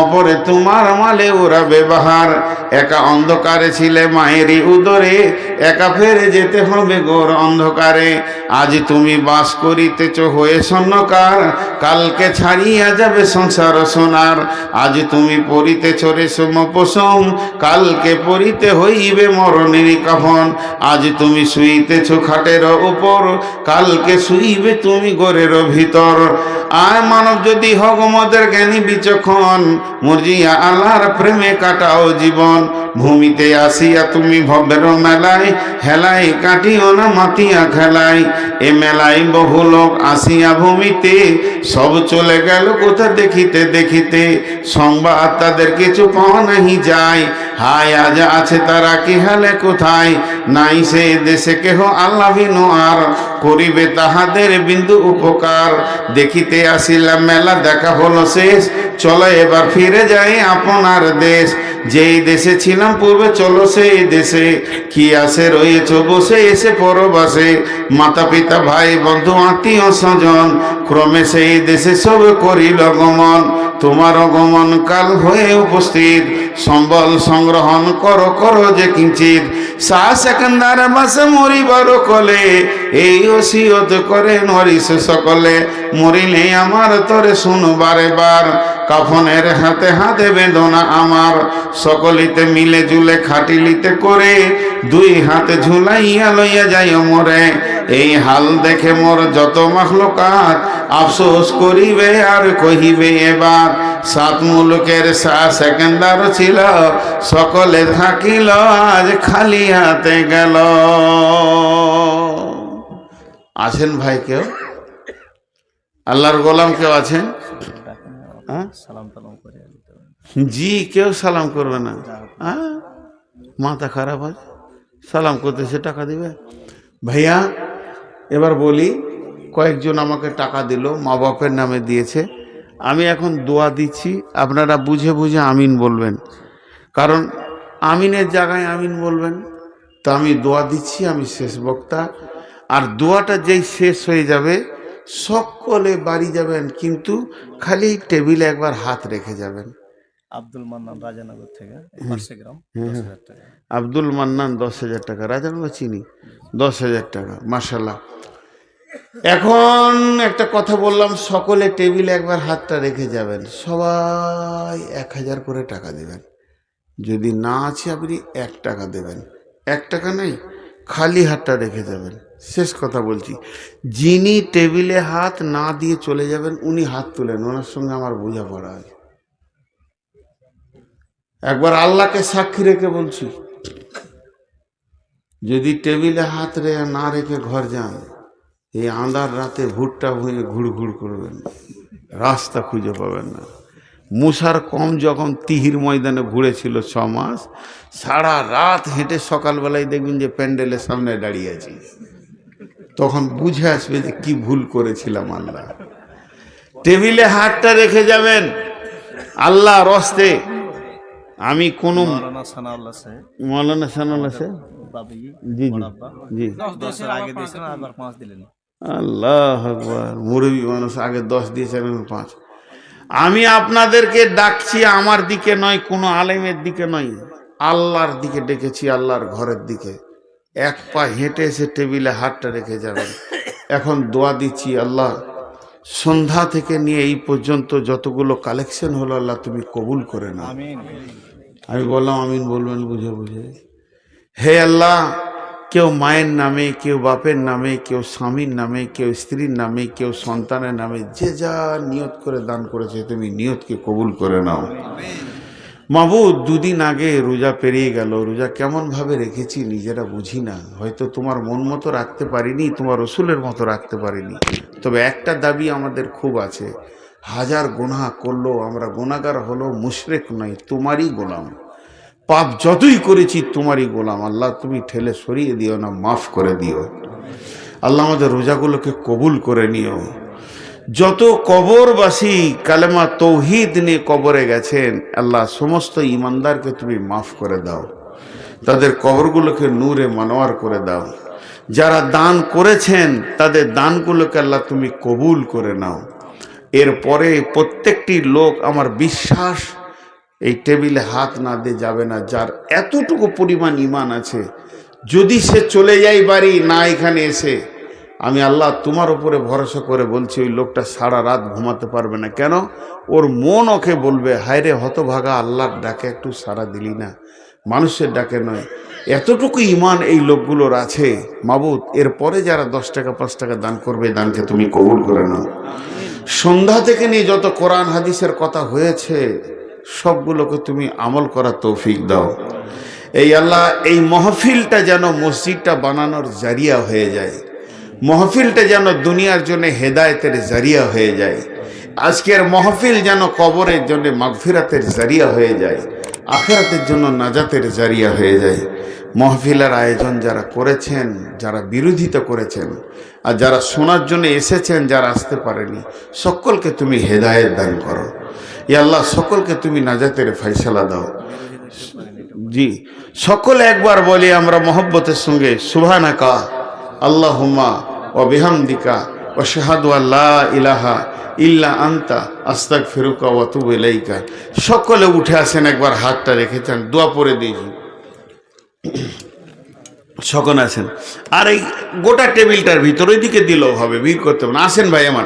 অপরে তোমার মালে ওরা ব্যবহার। একা অন্ধকারে ছিলে মায়েরই উদরে, একা ফেরে যেতে হবে ঘোর অন্ধকারে। আজ তুমি বাস করিতেছ হয়ে স্বর্ণকার, কালকে ছাড়িয়া যাবে সংসার সোনার। আজ তুমি পরিতেছ রেশম পশম, কালকে পরিতে হইবে মরণের কাফন। আজ তুমি শুইতেছ খাটের উপর, কালকে শুইবে তুমি ঘরের ভিতর। আর মানব যদি হক মদের জ্ঞানী বিচক্ষণ, মর্জিয়া আল্লাহর প্রেমে কাটাও জীবন। ভূমিতে আসিয়া তুমি ভবের মেলায়, হেলায় কাটিও না মাতিয়া খেলায়। এ মেলায় বহু লোক আসিয়া ভূমিতে, সব চলে গেল কোথা দেখিতে দেখিতে। সংবাদ তাদের কিছু পাওয়া নাহি যায়, হায় আজ আছে তারা কি হালে কোথায়। নাই সে দেশে কেহ আল্লাহ বিনু আর, করিবে তাহাদের বিন্দু উপকার। দেখিতে আসিলাম মেলা দেখা হলো শেষ, চলো এবার ফিরে যাই আপনার দেশ। যেই দেশে ছিলাম পূর্বে চলো সেই দেশে, কি আসে রয়েছ বসে এসে পরবাসে। মাতা পিতা ভাই বন্ধু আত্মীয় স্বজন, ক্রমে সেই দেশে সব করিল গমন। তোমার গমন কাল হয়ে উপস্থিত, সম্বল সংগ্রহণ করো করো যে কিঞ্চিত। শাহ সেকেন্দার মাসে মরিবার কলে, এই ওসিয়ত করে নরিস সকলে। মরিলে আমার তরে শুনবারে বার, কাফনের হাতে হাতে বেদনা আমার। সকলিতে মিলে জুলে খাটিলিতে করে, দুই হাতে ঝুলাইয়া লইয়া যাই মরে। এই হাল দেখে মোর যত মাখলুকাত, আফসোস করিবে আর কহিবে এবার। 7 মুলুকের শাহ সেকেন্দার ছিল, সকলে থাকিল আজ খালি হাতে গেল। আছেন ভাই কেউ? আল্লাহর গোলাম কেউ আছেন? হ্যাঁ, সালাম টালাম করে দিতে হবে। জি, কেউ সালাম করবে না। হ্যাঁ, মাথা খারাপ আছে, সালাম করতে সে টাকা দিবে? ভাইয়া এবার বলি, কয়েকজন আমাকে টাকা দিল, মা বাপের নামে দিয়েছে। আমি এখন দোয়া দিচ্ছি, আপনারা বুঝে বুঝে আমিন বলবেন, কারণ আমিনের জায়গায় আমিন বলবেন। তো আমি দোয়া দিচ্ছি, আমি শেষ বক্তা। আর দোয়াটা যেই শেষ হয়ে যাবে, সকলে বাড়ি যাবেন, কিন্তু খালি টেবিলে একবার হাত রেখে যাবেন। আব্দুল মান্নান রাজানগর থেকে, পার্শ্বেগ্রাম, 10,000 টাকা। আব্দুল মান্নান 10,000 টাকা, রাজানগর চিনি, 10,000 টাকা, মাশাল্লাহ। এখন একটা কথা বললাম, সকলে টেবিলে একবার হাতটা রেখে যাবেন, সবাই 1000 করে টাকা দেবেন। যদি না আছে আপনি 1 টাকা দেবেন, 1 টাকা নেই, খালি হাতটা রেখে যাবেন। শেষ কথা বলছি, যিনি টেবিলে হাত না দিয়ে চলে যাবেন উনি হাত তুলেন, ওনার সঙ্গে আমার বোঝাপড়া আছে। একবার আল্লাহকে সাক্ষী রেখে বলছি, যদি টেবিলে হাত না রেখে ঘর যান, এই আঁধার রাতে ভুট্টা ভুঁয়ে ঘুড় ঘুড় করবেন, রাস্তা খুঁজে পাবেন না। মুসার কম যখন তিহির ময়দানে ঘুরেছিল 6 মাস, সারা রাত হেঁটে সকালবেলায় দেখবেন যে প্যান্ডেলের সামনে দাঁড়িয়ে আছি, তখন বুঝে আসবে যে কি ভুল করেছিলাম আল্লাহ। টেবিলে হাতটা রেখে যাবেন আল্লাহর হস্তে। আমি কোনো মৌলানা সানাউল্লাহ সাহেব মৌলানা সানাউল্লাহ আছে বাবি জি জি বড়াব্বা জি 10 এর আগে দিয়েছিলেন আবার 5 দিলেন। আল্লাহ আকবার, মুরব্বী মানুষ আগে 10 দিয়েছেন, এখন 5। আমি আপনাদেরকে ডাকছি আমার দিকে নয়, কোনো আলেমের দিকে নয়, আল্লাহর দিকে ডেকেছি, আল্লাহর ঘরের দিকে। এক পা হেঁটে এসে টেবিলে হাতটা রেখে যাবেন। এখন দোয়া দিচ্ছি, আল্লাহ সন্ধ্যা থেকে নিয়ে এই পর্যন্ত যতগুলো কালেকশন হলো আল্লাহ তুমি কবুল করে নাও। আমিন। আমি বললাম আমিন বলবেন বুঝে বুঝে। হে আল্লাহ, কেউ মায়ের নামে, কেউ বাপের নামে, কেউ স্বামীর নামে, কেউ স্ত্রীর নামে, কেউ সন্তানের নামে, যে যা নিয়ত করে দান করেছে তুমি নিয়তকে কবুল করে নাও। মাবুদ, 2 দিন আগে রোজা পেরিয়ে গেল, রোজা কেমন ভাবে রেখেছি নিজেরা বুঝি না। হয়তো তোমার মন মতো রাখতে পারিনি, তোমার রসুলের মতো রাখতে পারিনি। তবে একটা দাবি আমাদের খুব আছে, 1000 গুনাহ করলেও আমরা গুনাহগার হলো মুশরিক নই, তোমারই গোলাম। পাপ যতই করেছি তোমারই গোলাম। আল্লাহ তুমি ঠেলে সরিয়ে দিও না, মাফ করে দিও। আল্লাহ আমাদের রোজাগুলোকে কবুল করে নিও। যত কবরবাসী কালেমা তৌহিদ নিয়ে কবরে গেছেন আল্লাহ সমস্ত ইমানদারকে তুমি মাফ করে দাও, তাদের কবরগুলোকে নূরে মানোয়ার করে দাও। যারা দান করেছেন তাদের দানগুলোকে আল্লাহ তুমি কবুল করে নাও। এরপরে প্রত্যেকটি লোক আমার বিশ্বাস এই টেবিলে হাত না দিয়ে যাবে না, যার এতটুকু পরিমাণ ঈমান আছে। যদি সে চলে যায় বাড়ি না এখানে এসে, আমি আল্লাহ তোমার উপরে ভরসা করে বলছি ওই লোকটা সারা রাত ঘুমাতে পারবে না। কেন? ওর মন ওকে বলবে, হায় রে হতভাগা, আল্লাহর ডাকে একটু সাড়া দিলি না, মানুষের ডাকে নয়। এতটুকু ঈমান এই লোকগুলোর আছে। মাবুদ, এরপরে যারা 10 টাকা 5 টাকা দান করবে, দানকে তুমি কবুল করে নাও। সন্ধ্যা থেকে নিয়ে যত কোরআন হাদিসের কথা হয়েছে সবগুলোকে তুমি আমল করার তৌফিক দাও। এই আল্লাহ, এই মাহফিলটা যেন মসজিদটা বানানোর জারিয়া হয়ে যায়, মাহফিলটা যেন দুনিয়ার জন্য হেদায়েতের জারিয়া হয়ে যায়। আজকের মাহফিল যেন কবরের জন্য মাগফিরাতের জারিয়া হয়ে যায়, আখিরাতের জন্য নাজাতের জারিয়া হয়ে যায়। মাহফিলের আয়োজন যারা করেছেন, যারা বিরোধিতা করেছেন, আর যারা শোনার জন্য এসেছেন, যারা আসতে পারেনি, সকলকে তুমি হেদায়েত দান করো। ইয়া আল্লাহ, সকলকে তুমি নাজাতের ফয়সালা দাও। জি, সকলে একবার বলি আমরা মহব্বতের সঙ্গে, সুবহানাকা আল্লাহুম্মা ওয়া বিহামদিকা ওয়া আশহাদু আল্লা ইলাহা ইল্লা আনতা আস্তাগফিরুকা ওয়া আতুবু ইলাইকা। সকলে উঠে আসেন, একবার হাতটা রেখেছেন, দোয়া পড়ে দিয়েছি। সকলে আসেন। আর এই গোটা টেবিলটার ভিতর ওই দিকে দিলেও হবে, ভিড় করতে হবে না। আসেন ভাই আমার।